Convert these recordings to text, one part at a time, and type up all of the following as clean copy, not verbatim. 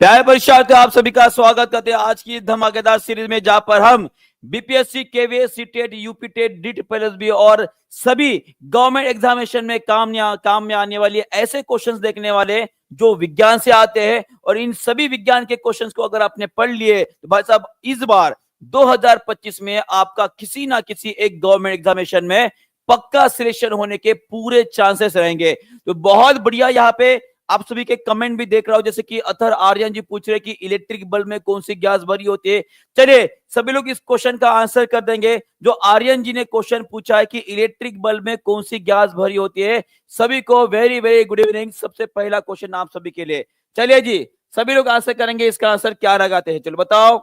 प्यारे परीक्षार्थियों, आप सभी का स्वागत करते हैं आज की धमाकेदार सीरीज में, जहां पर हम BPSC, KVS, CTET, UP TET, डीट प्लस बी और सभी गवर्नमेंट एग्जामिनेशन में काम में आने वाली ऐसे क्वेश्चंस देखने वाले जो विज्ञान से आते हैं। और इन सभी विज्ञान के क्वेश्चंस को अगर आपने पढ़ लिए तो भाई साहब इस बार 2025 में आपका किसी ना किसी एक गवर्नमेंट एग्जामिनेशन में पक्का सिलेक्शन होने के पूरे चांसेस रहेंगे। तो बहुत बढ़िया। यहाँ पे आप सभी के कमेंट भी देख रहा हूं, जैसे कि अथर आर्यन जी पूछ रहे कि इलेक्ट्रिक बल्ब में कौन सी गैस भरी होती है। चलिए सभी लोग इस क्वेश्चन का आंसर कर देंगे। जो आर्यन जी ने क्वेश्चन पूछा है कि इलेक्ट्रिक बल्ब में कौन सी गैस भरी होती है, सभी को वेरी वेरी गुड इवनिंग। सबसे पहला क्वेश्चन आप सभी के लिए। चलिए जी, सभी लोग आंसर करेंगे। इसका आंसर क्या लगाते हैं, चलो बताओ।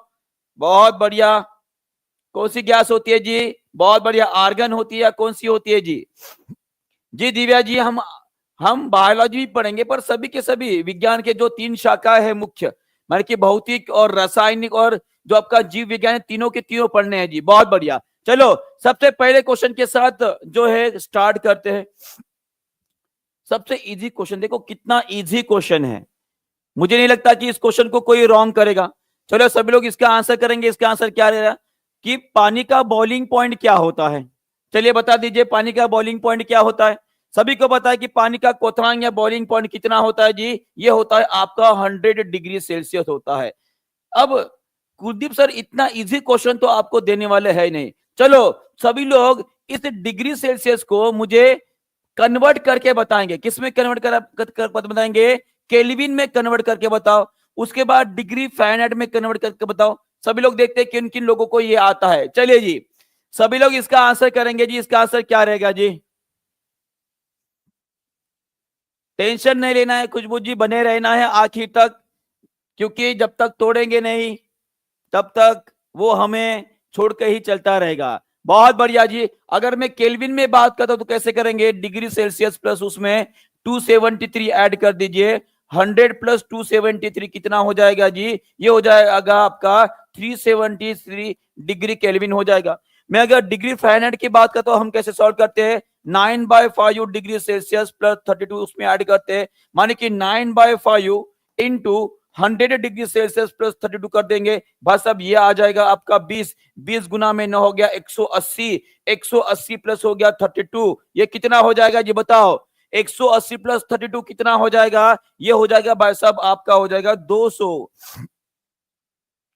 बहुत बढ़िया। कौन सी गैस होती है जी? बहुत बढ़िया। आर्गन होती है या कौन सी होती है जी? जी दिव्या जी, हम बायोलॉजी भी पढ़ेंगे, पर सभी के सभी विज्ञान के जो 3 शाखा है मुख्य, माने कि भौतिक और रासायनिक और जो आपका जीव विज्ञान है, तीनों के तीनों पढ़ने हैं जी। बहुत बढ़िया। चलो सबसे पहले क्वेश्चन के साथ जो है स्टार्ट करते हैं। सबसे इजी क्वेश्चन देखो, कितना इजी क्वेश्चन है। मुझे नहीं लगता कि इस क्वेश्चन को कोई रॉन्ग करेगा। चलो सभी लोग इसका आंसर करेंगे। इसका आंसर क्या रहेगा कि पानी का बॉइलिंग पॉइंट क्या होता है? चलिए बता दीजिए, पानी का बॉइलिंग पॉइंट क्या होता है? सभी को पता है कि पानी का क्वथनांक या बॉइलिंग पॉइंट कितना होता है जी? ये होता है आपका 100 डिग्री सेल्सियस होता है। अब कुलदीप सर, इतना इजी क्वेश्चन तो आपको देने वाले है नहीं। चलो सभी लोग इस डिग्री सेल्सियस को मुझे कन्वर्ट करके बताएंगे। किस में कन्वर्ट कर बताएंगे? केल्विन में कन्वर्ट करके बताओ। उसके बाद डिग्री फ़ारेनहाइट में कन्वर्ट करके बताओ। सभी लोग देखते हैं किन किन लोगों को ये आता है। चलिए जी, सभी लोग इसका आंसर करेंगे जी। इसका आंसर क्या रहेगा जी? टेंशन नहीं लेना है खुशबू जी, बने रहना है आखिर तक, क्योंकि जब तक तोड़ेंगे नहीं तब तक वो हमें छोड़ के ही चलता रहेगा। बहुत बढ़िया जी। अगर मैं केल्विन में बात करता हूं तो कैसे करेंगे? डिग्री सेल्सियस प्लस उसमें 273 ऐड कर दीजिए। 100 प्लस 273 कितना हो जाएगा जी? ये हो जाएगा आपका 373 डिग्री केल्विन हो जाएगा। मैं अगर डिग्री फ़ारेनहाइट की बात करता हूं, हम कैसे सॉल्व करते हैं? 9/5 डिग्री सेल्सियस प्लस 32 उसमें ऐड करते हैं, माने कि 9/5 इंटू 100 डिग्री सेल्सियस प्लस 32 कर देंगे। भाई साहब ये आ जाएगा आपका 20 गुना में 9 हो गया 180। 180 प्लस हो गया 32, ये कितना हो जाएगा जी बताओ? 180 प्लस 32 कितना हो जाएगा? ये हो जाएगा भाई साहब आपका हो जाएगा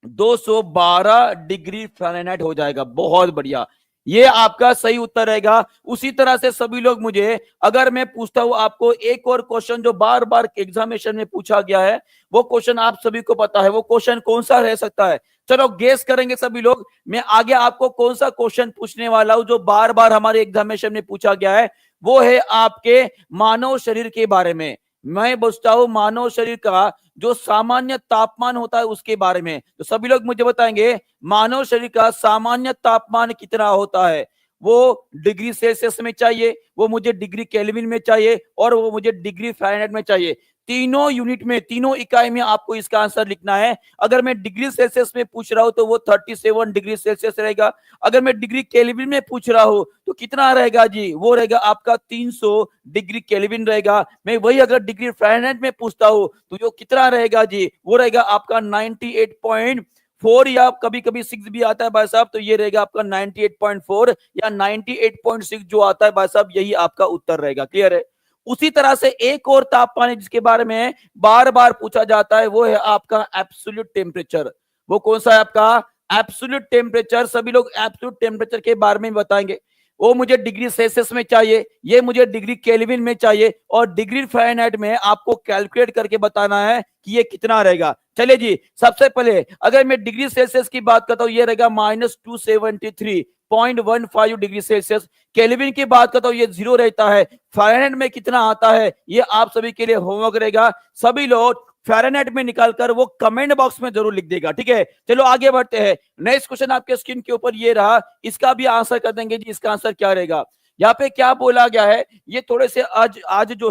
212 डिग्री फ़ारेनहाइट हो जाएगा। बहुत बढ़िया, ये आपका सही उत्तर रहेगा। उसी तरह से सभी लोग मुझे, अगर मैं पूछता हूं आपको एक और क्वेश्चन जो बार बार एग्जामिनेशन में पूछा गया है, वो क्वेश्चन आप सभी को पता है, वो क्वेश्चन कौन सा रह सकता है? चलो गेस करेंगे सभी लोग। मैं आगे आपको कौन सा क्वेश्चन पूछने वाला हूं जो बार बार हमारे एग्जामिनेशन में पूछा गया है। वो है आपके मानव शरीर के बारे में। मैं पूछता हूं मानव शरीर का जो सामान्य तापमान होता है उसके बारे में। तो सभी लोग मुझे बताएंगे मानव शरीर का सामान्य तापमान कितना होता है? वो डिग्री सेल्सियस में चाहिए, वो मुझे डिग्री केल्विन में चाहिए, और वो मुझे डिग्री फ़ारेनहाइट में चाहिए। तीनों यूनिट में, तीनों इकाई में आपको इसका आंसर लिखना है। अगर मैं डिग्री सेल्सियस में पूछ रहा हूं तो वो 37 डिग्री सेल्सियस रहेगा। अगर मैं डिग्री केल्विन में पूछ रहा हूं तो कितना रहेगा जी? वो रहेगा आपका 300 डिग्री केल्विन रहेगा। मैं वही अगर डिग्री फ़ारेनहाइट में पूछता हूं तो जो कितना रहेगा जी? वो रहेगा आपका 98.4 या कभी कभी 6 भी आता है भाई साहब, तो ये रहेगा आपका 98.4 या 98.6 जो आता है भाई साहब, यही आपका उत्तर रहेगा। क्लियर है? उसी तरह से एक और तापमान है जिसके बारे में बार बार पूछा जाता है, वो है आपका एब्सोल्यूट टेम्परेचर। वो कौन सा है आपका? Absolute temperature. सभी लोग एब्सोल्यूट टेम्परेचर के बारे में बताएंगे। वो मुझे डिग्री सेल्सियस में चाहिए, ये मुझे डिग्री केल्विन में चाहिए, और डिग्री फ़ारेनहाइट में आपको कैलकुलेट करके बताना है कि ये कितना रहेगा। चलिए जी, सबसे पहले अगर मैं डिग्री सेल्सियस की बात करता हूं, ये रहेगा -273.15 डिग्री सेल्सियस। केल्विन की बात करता हूं, ये 0 रहता है। फ़ारेनहाइट में कितना आता है, ये आप सभी के लिए होमवर्क रहेगा। सभी लोग फ़ारेनहाइट में निकालकर वो कमेंट बॉक्स में जरूर लिख देगा। ठीक है, चलो आगे बढ़ते हैं। नेक्स्ट क्वेश्चन आपके स्क्रीन के ऊपर ये रहा, इसका भी आंसर कर देंगे जी। इसका आंसर क्या रहेगा? यहाँ पे क्या बोला गया है, ये थोड़े से आज जो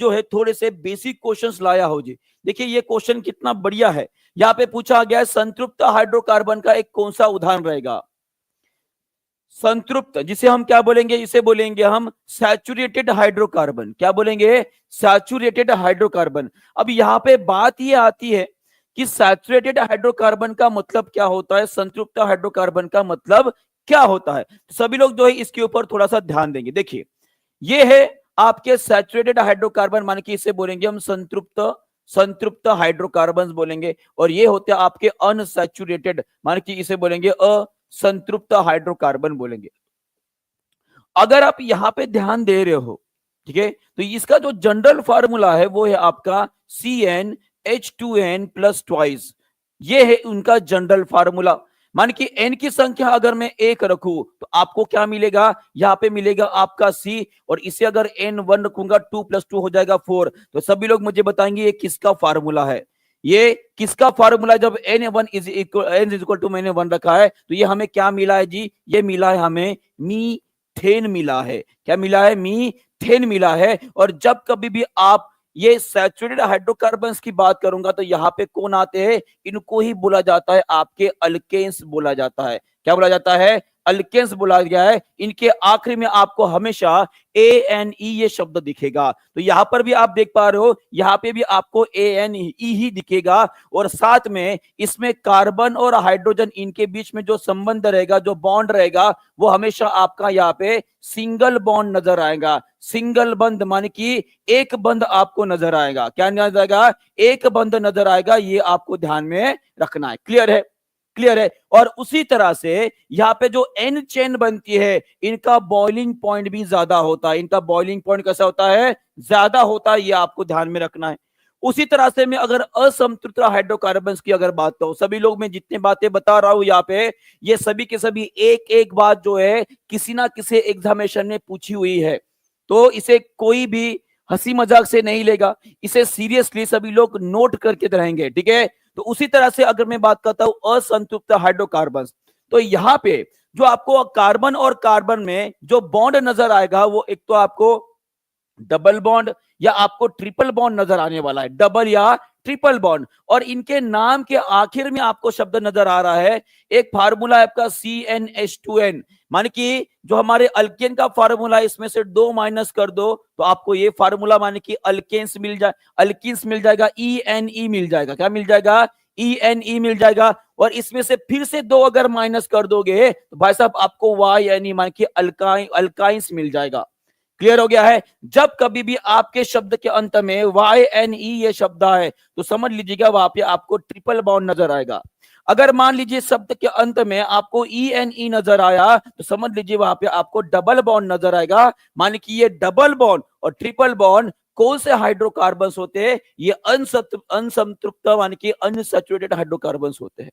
है थोड़े से बेसिक क्वेश्चंस लाया हो जी। देखिए ये क्वेश्चन कितना बढ़िया है। यहाँ पे पूछा गया है संतृप्त हाइड्रोकार्बन का एक कौन सा उदाहरण रहेगा? संतृप्त, जिसे हम क्या बोलेंगे, इसे बोलेंगे हम सैचुरेटेड हाइड्रोकार्बन। क्या बोलेंगे? Saturated hydrocarbon. अब यहाँ पे बात ये आती है कि सैचुरेटेड हाइड्रोकार्बन का मतलब क्या होता है, संतृप्त हाइड्रोकार्बन का मतलब क्या होता है। सभी लोग जो है इसके ऊपर थोड़ा सा ध्यान देंगे। देखिए, ये है आपके सैचुरेटेड हाइड्रोकार्बन, मान के इसे बोलेंगे हम संतृप्त, संतृप्त हाइड्रोकार्बन बोलेंगे। और ये होते हैं आपके अनसैचुरेटेड, मान के इसे बोलेंगे असंतृप्त हाइड्रोकार्बन बोलेंगे। अगर आप यहां पे ध्यान दे रहे हो, ठीक है, तो इसका जो जनरल फार्मूला है वो है आपका CnH2n प्लस ट्वाइस। ये है उनका जनरल फार्मूला। मान कि n की संख्या अगर मैं 1 रखूं तो आपको क्या मिलेगा, यहां पे मिलेगा आपका C, और इसे अगर n1 रखूंगा 2 + 2 हो जाएगा 4। तो सभी लोग मुझे बताएंगे ये किसका फार्मूला है, ये किसका फार्मूला। जब n1 इज इक्वल टू मैंने 1 रखा है तो ये हमें क्या मिला है जी, ये मिला है हमें मीथेन मिला है। क्या मिला है? मीथेन मिला है। और जब कभी भी आप ये सैचुरेटेड हाइड्रोकार्बन्स की बात करूंगा तो यहाँ पे कौन आते हैं, इनको ही बोला जाता है आपके अल्केन्स बोला जाता है। क्या बोला जाता है? अल्केन्स बोला गया है। इनके आखिरी में आपको हमेशा ANE ये शब्द दिखेगा। तो यहां पर भी आप देख पा रहे हो, यहां पे भी आपको ANE ही दिखेगा। और साथ में इसमें कार्बन और हाइड्रोजन इनके बीच में जो संबंध रहेगा, जो बॉन्ड रहेगा, वो हमेशा आपका यहाँ पे सिंगल बॉन्ड नजर आएगा। सिंगल बंद माने कि एक बंद आपको नजर आएगा। क्या नजर आएगा? एक बंद नजर आएगा। ये आपको ध्यान में रखना है। क्लियर है? क्लियर है। और उसी तरह से यहाँ पे जो एन चेन बनती है, इनका बॉइलिंग पॉइंट भी ज्यादा होता है। इनका बॉइलिंग पॉइंट कैसा होता है? ज्यादा होता है। ये आपको ध्यान में रखना है। उसी तरह से मैं अगर असंतृप्त हाइड्रोकार्बन्स की अगर बात करूं, सभी लोग मैं जितने बातें बता रहा हूं यहाँ पे, ये सभी के सभी एक एक बात जो है किसी ना किसी एग्जामिनेशन में पूछी हुई है। तो इसे कोई भी हंसी मजाक से नहीं लेगा, इसे सीरियसली सभी लोग नोट करके रहेंगे। ठीक है? तो उसी तरह से अगर मैं बात करता हूं असंतृप्त हाइड्रोकार्बन, तो यहां पे जो आपको कार्बन और कार्बन में जो बॉन्ड नजर आएगा, वो एक तो आपको डबल बॉन्ड या आपको ट्रिपल बॉन्ड नजर आने वाला है, डबल या ट्रिपल बॉन्ड। और इनके नाम के आखिर में आपको शब्द नजर आ रहा है, एक फार्मूला है आपका CnH2n। मान कि जो हमारे अल्केन का फार्मूला है, इसमें से 2 माइनस कर दो तो आपको ये फार्मूला माने कि अल्केन्स मिल जाए, अल्किन्स मिल जाएगा, ENE मिल जाएगा। क्या मिल जाएगा? ENE मिल जाएगा। और इसमें से फिर से 2 अगर माइनस कर दोगे तो भाई साहब आपको YNE मान कि अल्काइंस मिल जाएगा। क्लियर हो गया है? जब कभी भी आपके शब्द के अंत में YNE ये शब्द है तो समझ लीजिएगा वहां पे आपको ट्रिपल बॉन्ड नजर आएगा। अगर मान लीजिए शब्द के अंत में आपको ENE नजर आया तो समझ लीजिए वहां पे आपको डबल बॉन्ड नजर आएगा। मान कि ये डबल बॉन्ड और ट्रिपल बॉन्ड कौन से हाइड्रोकार्बन्स होते हैं? ये अनसंतृप्त मान कि अनसैचुरेटेड हाइड्रोकार्बन्स होते हैं।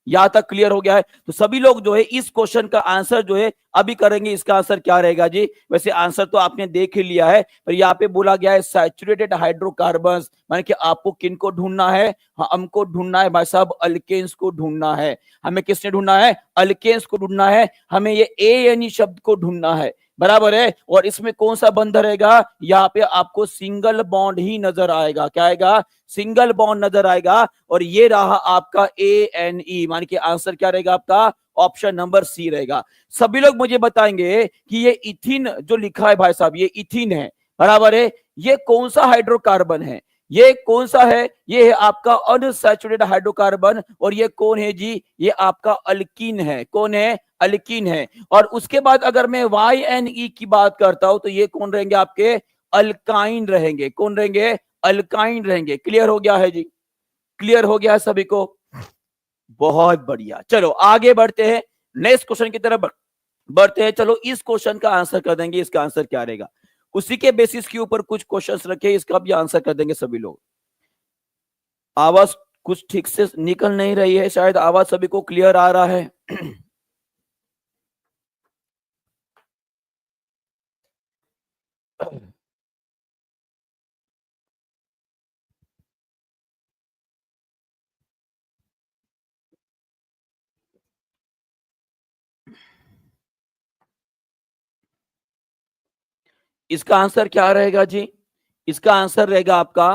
यहां तक क्लियर हो गया है? तो सभी लोग जो है इस क्वेश्चन का आंसर जो है अभी करेंगे। इसका आंसर क्या रहेगा जी? वैसे आंसर तो आपने देख ही लिया है, पर यहाँ पे बोला गया है सैचुरेटेड हाइड्रोकार्बन्स, माने कि आपको किनको ढूंढना है? हमको ढूंढना है भाई साहब अल्केन्स को ढूंढना है। हमें किसने ढूंढना है? अल्केन्स को ढूंढना है। हमें ये ANE शब्द को ढूंढना है। बराबर है? और इसमें कौन सा बंध रहेगा? यहाँ पे आपको सिंगल बॉन्ड ही नजर आएगा। क्या आएगा? सिंगल बॉन्ड नजर आएगा। और ये रहा आपका ANE, मान के आंसर क्या रहेगा आपका? ऑप्शन नंबर C रहेगा। सभी लोग मुझे बताएंगे कि ये इथिन जो लिखा है भाई साहब, ये इथिन है। बराबर है? ये कौन सा हाइड्रोकार्बन है? ये कौन सा है? ये है आपका अनसैचुरेटेड हाइड्रोकार्बन। और ये कौन है जी? ये आपका अल्कीन है। कौन है? अल्कीन है। और उसके बाद अगर मैं YNE की बात करता हूं तो ये कौन रहेंगे? आपके अल्काइन रहेंगे। कौन रहेंगे? अल्काइन रहेंगे। क्लियर हो गया है जी? क्लियर हो गया है सभी को? बहुत बढ़िया। चलो आगे बढ़ते हैं, नेक्स्ट क्वेश्चन की तरफ बढ़ते हैं। चलो इस क्वेश्चन का आंसर कर देंगे। इसका आंसर क्या रहेगा? उसी के बेसिस के ऊपर कुछ क्वेश्चंस रखे, इसका भी आंसर कर देंगे सभी लोग। आवाज कुछ ठीक से निकल नहीं रही है, शायद आवाज सभी को क्लियर आ रहा है। इसका आंसर क्या रहेगा जी? इसका आंसर रहेगा आपका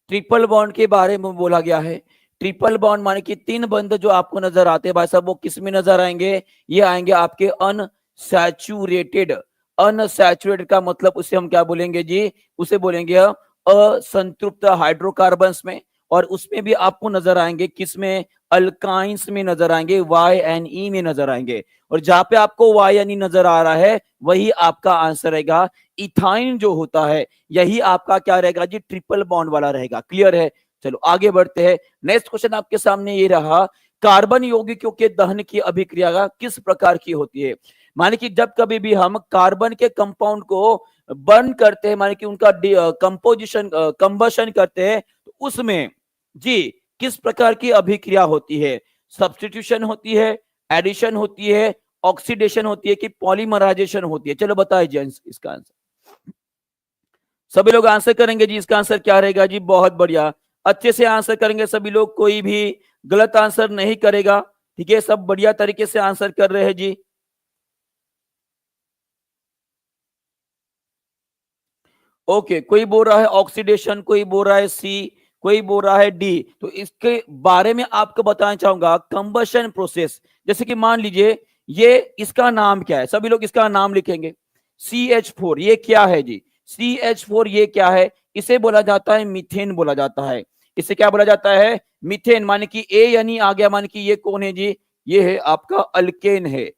ट्रिपल बॉन्ड के बारे में बोला गया है। ट्रिपल बॉन्ड माने कि 3 बंध जो आपको नजर आते हैं भाई साहब, वो किस में नजर आएंगे? ये आएंगे आपके सैचुरेटेड। अनसैचुरेटेड का मतलब उसे हम क्या बोलेंगे जी, उसे बोलेंगे असंतृप्त हाइड्रोकार्बन्स में। और उसमें भी आपको नजर आएंगे किसमें, अल्काइंस में नजर आएंगे, Y में नजर आएंगे। और जहां पे आपको Y नजर आ रहा है वही आपका आंसर रहेगा। इथाइन जो होता है यही आपका क्या रहेगा जी, ट्रिपल बॉन्ड वाला रहेगा। क्लियर है? चलो आगे बढ़ते हैं। नेक्स्ट क्वेश्चन आपके सामने ये रहा, कार्बन यौगिकों के दहन की अभिक्रिया किस प्रकार की होती है। माने कि जब कभी भी हम कार्बन के कंपाउंड को बर्न करते हैं, माने कि उनका कंपोजिशन कंबशन करते हैं, तो उसमें जी किस प्रकार की अभिक्रिया होती है। सब्स्टिट्यूशन होती है, एडिशन होती है, ऑक्सीडेशन होती है कि पॉलीमराइजेशन होती है। चलो बताइए जी इसका आंसर। सभी लोग आंसर करेंगे जी, इसका आंसर क्या रहेगा जी, बहुत बढ़िया, अच्छे से आंसर करेंगे सभी लोग, कोई भी गलत आंसर नहीं करेगा। ठीक है, सब बढ़िया तरीके से आंसर कर रहे हैं जी। ओके, कोई बोल रहा है ऑक्सीडेशन, कोई बोल रहा है सी, कोई बोल रहा है डी। तो इसके बारे में आपको बताना चाहूंगा, कंबशन प्रोसेस। जैसे कि मान लीजिए ये, इसका नाम क्या है, सभी लोग इसका नाम लिखेंगे। CH4 ये क्या है जी, CH4 ये क्या है, इसे बोला जाता है मीथेन बोला जाता है। इसे क्या बोला जाता है, मीथेन। माने कि ए यानी आ गया, माने कि ये कौन है जी, ये है आपका अल्केन है।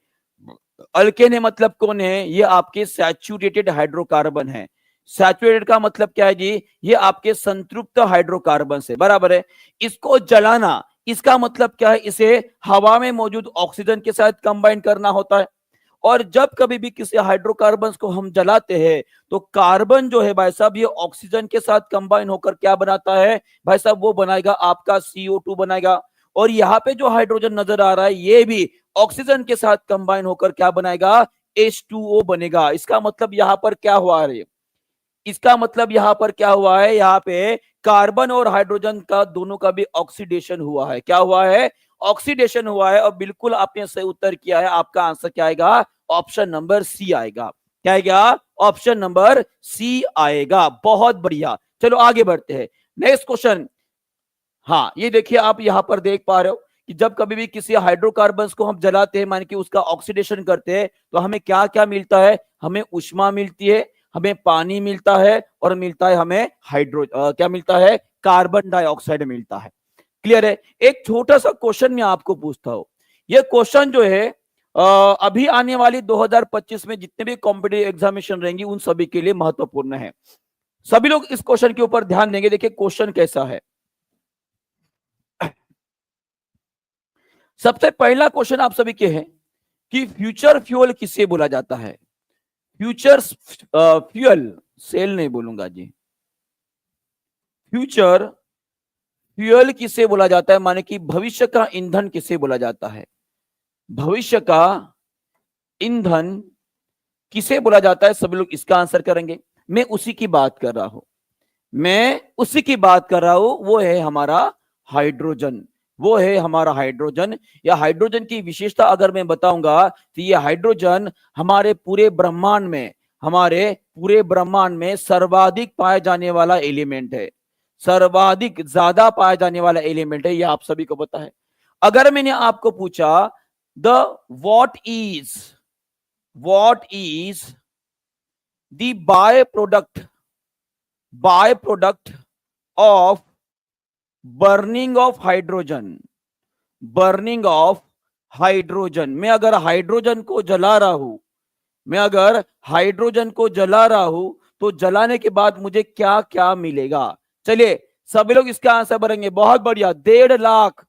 अल्केन है मतलब कौन है, ये आपके सैचुरेटेड हाइड्रोकार्बन है। सैचुरेटेड का मतलब क्या है जी, ये आपके संतृप्त हाइड्रोकार्बन से बराबर है। इसको जलाना, इसका मतलब क्या है, इसे हवा में मौजूद ऑक्सीजन के साथ कंबाइन करना होता है। और जब कभी भी किसी हाइड्रोकार्बन को हम जलाते हैं तो कार्बन जो है भाई साहब, ये ऑक्सीजन के साथ कंबाइन होकर क्या बनाता है भाई साहब, वो बनाएगा आपका CO2 बनाएगा। और यहाँ पे जो हाइड्रोजन नजर आ रहा है ये भी ऑक्सीजन के साथ कंबाइन होकर क्या बनाएगा, H2O बनेगा। इसका मतलब यहाँ पर क्या हुआ है, इसका मतलब यहाँ पर क्या हुआ है, यहाँ पे कार्बन और हाइड्रोजन का दोनों का भी ऑक्सीडेशन हुआ है। क्या हुआ है, ऑक्सीडेशन हुआ है। और बिल्कुल आपने सही उत्तर किया है, आपका आंसर क्या आएगा, ऑप्शन नंबर सी आएगा। क्या आएगा, ऑप्शन नंबर सी आएगा। बहुत बढ़िया, चलो आगे बढ़ते हैं। Next question. हाँ, ये देखिए आप यहां पर देख पा रहे हो कि जब कभी भी किसी हाइड्रोकार्बन्स को हम जलाते हैं, मान के उसका ऑक्सीडेशन करते हैं, तो हमें क्या क्या मिलता है, हमें ऊष्मा मिलती है, हमें पानी मिलता है, और मिलता है हमें क्या मिलता है, कार्बन डाइऑक्साइड मिलता है। क्लियर है? एक छोटा सा क्वेश्चन मैं आपको पूछता हूं। ये क्वेश्चन जो है अभी आने वाली 2025 में जितने भी कॉम्पिटिटिव एग्जामिनेशन रहेंगी उन सभी के लिए महत्वपूर्ण है। सभी लोग इस क्वेश्चन के ऊपर ध्यान देंगे। देखिए क्वेश्चन कैसा है। सबसे पहला क्वेश्चन आप सभी के है कि फ्यूचर फ्यूल किसे बोला जाता है। फ्यूचर फ्यूल, सेल नहीं बोलूंगा जी, फ्यूचर फ्यूल किसे बोला जाता है, माने कि भविष्य का ईंधन किसे बोला जाता है। भविष्य का ईंधन किसे बोला जाता है, सभी लोग इसका आंसर करेंगे। मैं उसी की बात कर रहा हूं, मैं उसी की बात कर रहा हूं, वो है हमारा हाइड्रोजन। वो है हमारा हाइड्रोजन। या हाइड्रोजन की विशेषता अगर मैं बताऊंगा तो ये हाइड्रोजन हमारे पूरे ब्रह्मांड में, हमारे पूरे ब्रह्मांड में सर्वाधिक पाया जाने वाला एलिमेंट है। सर्वाधिक ज्यादा पाया जाने वाला एलिमेंट है, ये आप सभी को पता है। अगर मैंने आपको पूछा the what is the by product of burning of hydrogen, burning of hydrogen, मैं अगर हाइड्रोजन को जला रहा हूं, मैं अगर हाइड्रोजन को जला रहा हूं तो जलाने के बाद मुझे क्या क्या मिलेगा। चलिए सभी लोग इसका आंसर भरेंगे। बहुत बढ़िया, 1.5 लाख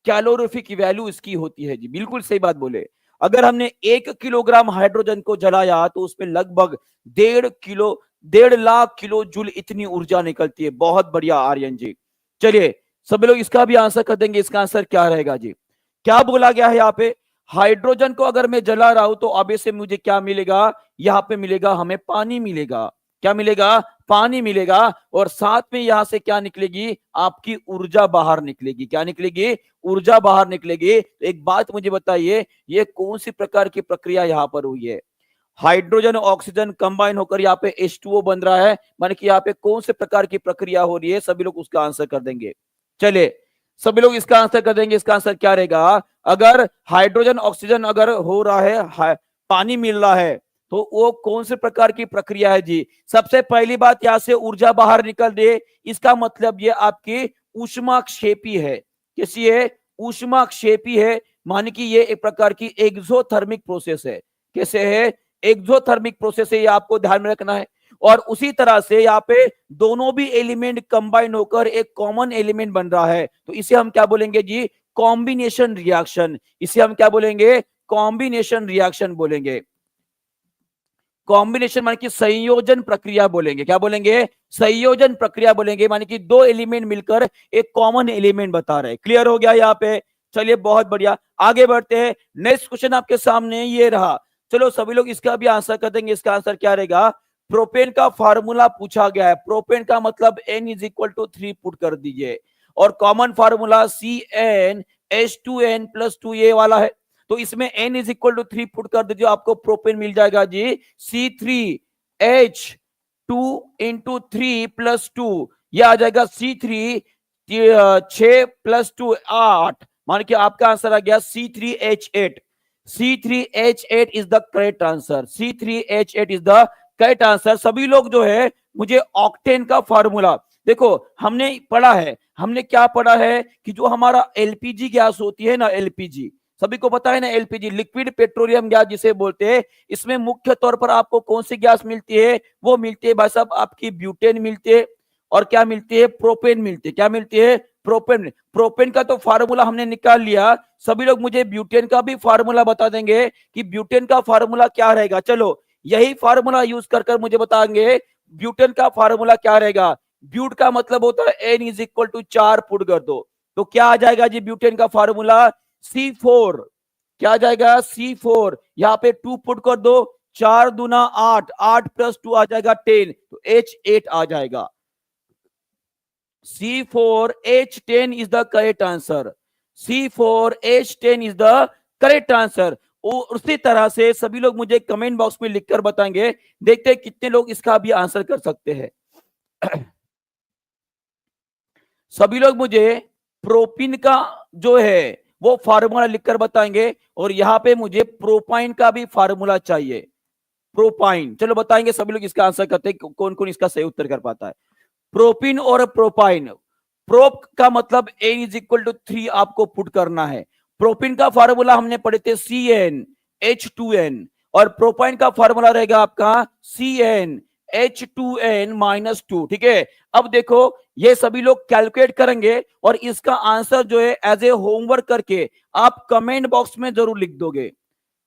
कैलोरीफिक वैल्यू इसकी होती है जी, बिल्कुल सही बात बोले। अगर हमने 1 किलोग्राम हाइड्रोजन को जलाया तो उसमें लगभग 1.5 लाख किलो जूल इतनी ऊर्जा निकलती है। बहुत बढ़िया आर्यन जी। चलिए सभी लोग इसका भी आंसर कर देंगे। इसका आंसर क्या रहेगा जी, क्या बोला गया है यहाँ पे, हाइड्रोजन को अगर मैं जला रहा हूं तो अब से मुझे क्या मिलेगा, यहाँ पे मिलेगा हमें पानी मिलेगा। क्या मिलेगा, पानी मिलेगा। और साथ में यहां से क्या निकलेगी, आपकी ऊर्जा बाहर निकलेगी। क्या निकलेगी, ऊर्जा बाहर निकलेगी। तो एक बात मुझे बताइए, ये कौन सी प्रकार की प्रक्रिया यहां पर हुई है। हाइड्रोजन और ऑक्सीजन कंबाइन होकर यहाँ पे H2O बन रहा है, माने कि यहाँ पे कौन से प्रकार की प्रक्रिया हो रही है, सभी लोग उसका आंसर कर देंगे। चलिए सभी लोग इसका आंसर कर देंगे। इसका आंसर क्या रहेगा, अगर हाइड्रोजन ऑक्सीजन अगर हो रहा है पानी मिल रहा है, तो वो कौन से प्रकार की प्रक्रिया है जी? सबसे पहली बात, यहां से ऊर्जा बाहर निकल रही है, इसका मतलब ये आपकी ऊष्माक्षेपी है। कैसी है? ऊष्माक्षेपी है, माने कि ये एक प्रकार की एक्सोथर्मिक प्रोसेस है। कैसे है? एक्सोथर्मिक प्रोसेस है, ये आपको ध्यान में रखना है। और उसी तरह से यहाँ पे दोनों भी एलिमेंट कंबाइन होकर एक कॉमन एलिमेंट बन रहा है, तो इसे हम क्या बोलेंगे जी? Combination reaction. इसे हम क्या बोलेंगे? कॉम्बिनेशन रिएक्शन बोलेंगे। कॉम्बिनेशन माने कि संयोजन प्रक्रिया बोलेंगे। क्या बोलेंगे? संयोजन प्रक्रिया बोलेंगे, माने कि दो एलिमेंट मिलकर एक कॉमन एलिमेंट बता रहे हैं। क्लियर हो गया यहाँ पे? चलिए बहुत बढ़िया, आगे बढ़ते हैं। नेक्स्ट क्वेश्चन आपके सामने ये रहा। चलो सभी लोग इसका भी आंसर कर देंगे। इसका आंसर क्या रहेगा? प्रोपेन का फार्मूला पूछा गया है। प्रोपेन का मतलब N=3 पुट कर दीजिए, और कॉमन फार्मूला CnH2n+2 ये वाला है। तो इसमें N=3 पुट कर दीजिए, आपको प्रोपेन मिल जाएगा जी C3H2 इंटू 3+2, यह आ जाएगा C3 6 + 2 8, मान के आपका आंसर आ गया C3H8। C3H8 is the correct answer. C3H8 is the correct answer. सभी लोग जो है मुझे ऑक्टेन का फार्मूला, देखो हमने पढ़ा है, हमने क्या पढ़ा है कि जो हमारा एलपीजी गैस होती है ना, एलपीजी सभी को पता है ना, एलपीजी लिक्विड पेट्रोलियम गैस जिसे बोलते हैं, इसमें मुख्य तौर पर आपको कौन सी गैस मिलती है? वो मिलती है भाई साहब आपकी ब्यूटेन मिलती है, और क्या मिलती है? प्रोपेन मिलती है। क्या मिलती है? प्रोपेन। प्रोपेन का तो फार्मूला हमने निकाल लिया, सभी लोग मुझे ब्यूटेन का भी फार्मूला बता देंगे कि ब्यूटेन का फार्मूला क्या रहेगा। चलो यही फार्मूला यूज कर मुझे बताएंगे ब्यूटेन का फार्मूला क्या रहेगा। ब्यूट का मतलब होता है N=4 पुट कर दो, तो क्या आ जाएगा जी ब्यूटेन का फार्मूला? C4। क्या आ जाएगा? C4। यहाँ पे 2 पुट कर दो, 4 दूना 8, 8 + 2 आ जाएगा 10, तो H8 आ जाएगा। C4H10 is the correct answer. C4H10 is the correct answer. उसी तरह से सभी लोग मुझे कमेंट बॉक्स में लिखकर बताएंगे, देखते हैं कितने लोग इसका भी आंसर कर सकते हैं। सभी लोग मुझे प्रोपिन का जो है वो फार्मूला लिखकर बताएंगे, और यहां पे मुझे प्रोपाइन का भी फार्मूला चाहिए। प्रोपाइन, चलो बताएंगे सभी लोग इसका आंसर करते हैं, कौन कौन इसका सही उत्तर कर पाता है। प्रोपिन और प्रोपाइन, प्रोप का मतलब N=3 आपको पुट करना है। प्रोपिन का फार्मूला हमने पढ़े थे CnH2n, और प्रोपाइन का फार्मूला रहेगा आपका CnH2n-2। ठीक है, अब देखो ये सभी लोग कैलकुलेट करेंगे, और इसका आंसर जो है एज ए होमवर्क करके आप कमेंट बॉक्स में जरूर लिख दोगे।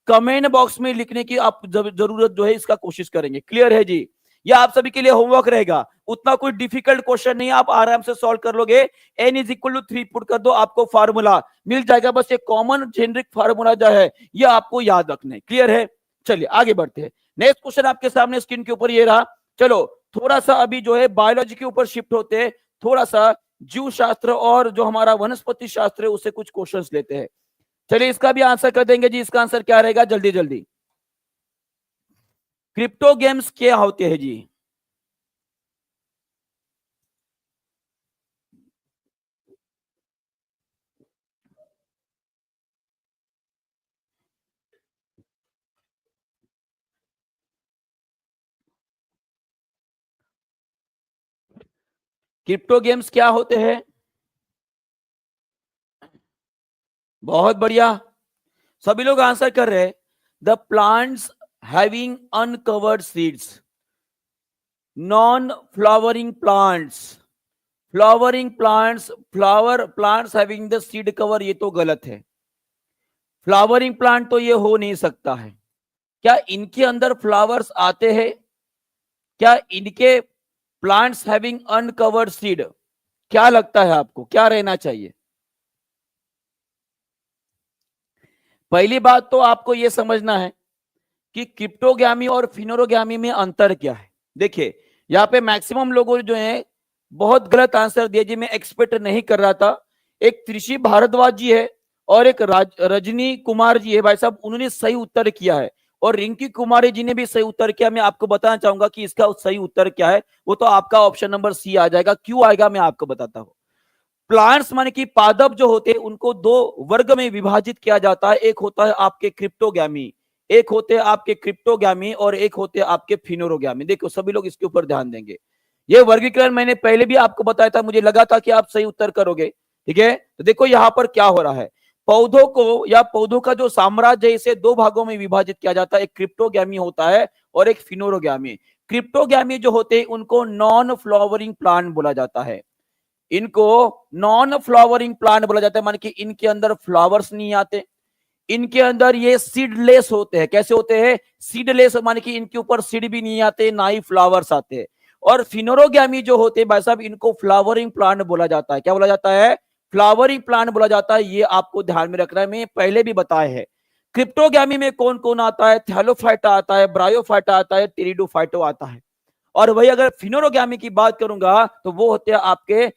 कमेंट बॉक्स में लिखने की आप जरूरत जो है इसका कोशिश करेंगे। क्लियर है जी? यह आप सभी के लिए होमवर्क रहेगा, उतना कोई डिफिकल्ट क्वेश्चन नहीं, आप आराम से सॉल्व कर लोगे। N=3 पुट कर दो, आपको फार्मूला मिल जाएगा। बस एक कॉमन जेनरिक फार्मूला जो है यह आपको याद रखना है। क्लियर है? चलिए आगे बढ़ते हैं। नेक्स्ट क्वेश्चन आपके सामने स्क्रीन के ऊपर ये रहा। चलो थोड़ा सा अभी जो है बायोलॉजी के ऊपर शिफ्ट होते हैं, थोड़ा सा जीव शास्त्र और जो हमारा वनस्पति शास्त्र है उससे कुछ क्वेश्चंस लेते हैं। चलिए इसका भी आंसर कर देंगे जी। इसका आंसर क्या रहेगा? जल्दी जल्दी। क्रिप्टो गेम्स क्या होते हैं जी? क्रिप्टो गेम्स क्या होते हैं? बहुत बढ़िया, सभी लोग आंसर कर रहे हैं। The plants having uncovered seeds, non flowering plants, flowering plants, flower plants having the seed cover, ये तो गलत है। फ्लावरिंग प्लांट तो ये हो नहीं सकता है। क्या इनके अंदर फ्लावर्स आते हैं? क्या इनके प्लांट्स हैविंग अनकवर्ड सीड, क्या लगता है आपको क्या रहना चाहिए? पहली बात तो आपको यह समझना है कि क्रिप्टोगैमी और फिनोरोगैमी में अंतर क्या है। देखिए यहाँ पे मैक्सिमम लोगों जो है बहुत गलत आंसर दिया जी, मैं एक्सपेक्ट नहीं कर रहा था। एक त्रिशी भारद्वाज जी है और एक रजनी कुमार जी है, भाई साहब उन्होंने सही उत्तर किया है, और रिंकी कुमारी जी ने भी सही उत्तर किया। मैं आपको बताना चाहूंगा कि इसका सही उत्तर क्या है, वो तो आपका ऑप्शन नंबर सी आ जाएगा। क्यों आएगा मैं आपको बताता हूं। प्लांट्स माने कि पादप जो होते हैं उनको दो वर्ग में विभाजित किया जाता है। एक होता है आपके क्रिप्टोगैमी, एक होते हैं आपके क्रिप्टोगामी और एक होते हैं आपके फिनोरोगामी। देखो सभी लोग इसके ऊपर ध्यान देंगे। ये वर्गीकरण मैंने पहले भी आपको बताया था, मुझे लगा था कि आप सही उत्तर करोगे। ठीक है, तो देखो यहां पर क्या हो रहा है। पौधों को या पौधों का जो साम्राज्य है इसे दो भागों में विभाजित किया जाता है, एक क्रिप्टोगामी होता है और एक फिनोरोगामी। क्रिप्टोगामी जो होते हैं उनको नॉन फ्लावरिंग प्लांट बोला जाता है। इनको नॉन फ्लावरिंग प्लांट बोला जाता है, मान कि इनके अंदर फ्लावर्स नहीं आते, इनके अंदर ये सीडलेस होते हैं। कैसे होते हैं? सीडलेस, माने कि इनके ऊपर सीड भी नहीं आते, ना ही फ्लावर्स आते हैं। और फिनोरोगैमी जो होते हैं भाई साहब, इनको फ्लावरिंग प्लांट बोला जाता है। क्या बोला जाता है? फ्लावरिंग प्लांट बोला जाता है। ये आपको ध्यान में रखना है, मैं पहले भी बताया है। क्रिप्टोगैमी में कौन कौन आता है? थैलोफाइटा आता है, ब्रायोफाइटा आता है, टेरिडोफाइटो आता है। और वही अगर फिनोरोगैमी की बात करूंगा तो वो होते हैं आपके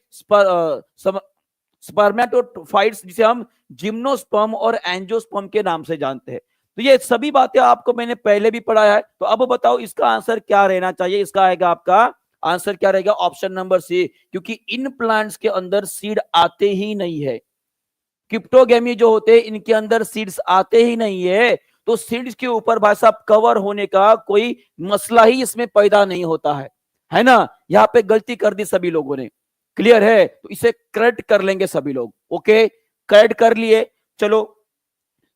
स्पर्मेटोफाइट्स, जिसे हम जिम्नोस्पर्म और एंजियोस्पर्म के नाम से जानते हैं। तो ये सभी बातें आपको मैंने पहले भी पढ़ाया है। तो अब बताओ इसका आंसर क्या रहना चाहिए? इसका आएगा आपका आंसर क्या रहेगा? ऑप्शन नंबर सी, क्योंकि इन प्लांट्स के अंदर सीड आते ही नहीं है। क्रिप्टोगेमी जो होते हैं इनके अंदर सीड्स आते ही नहीं है, तो सीड्स के ऊपर भाई साहब कवर होने का कोई मसला ही इसमें पैदा नहीं होता है ना? यहाँ पे गलती कर दी सभी लोगों ने। क्लियर है? तो इसे करेक्ट कर लेंगे सभी लोग। ओके, करेक्ट कर लिए। चलो,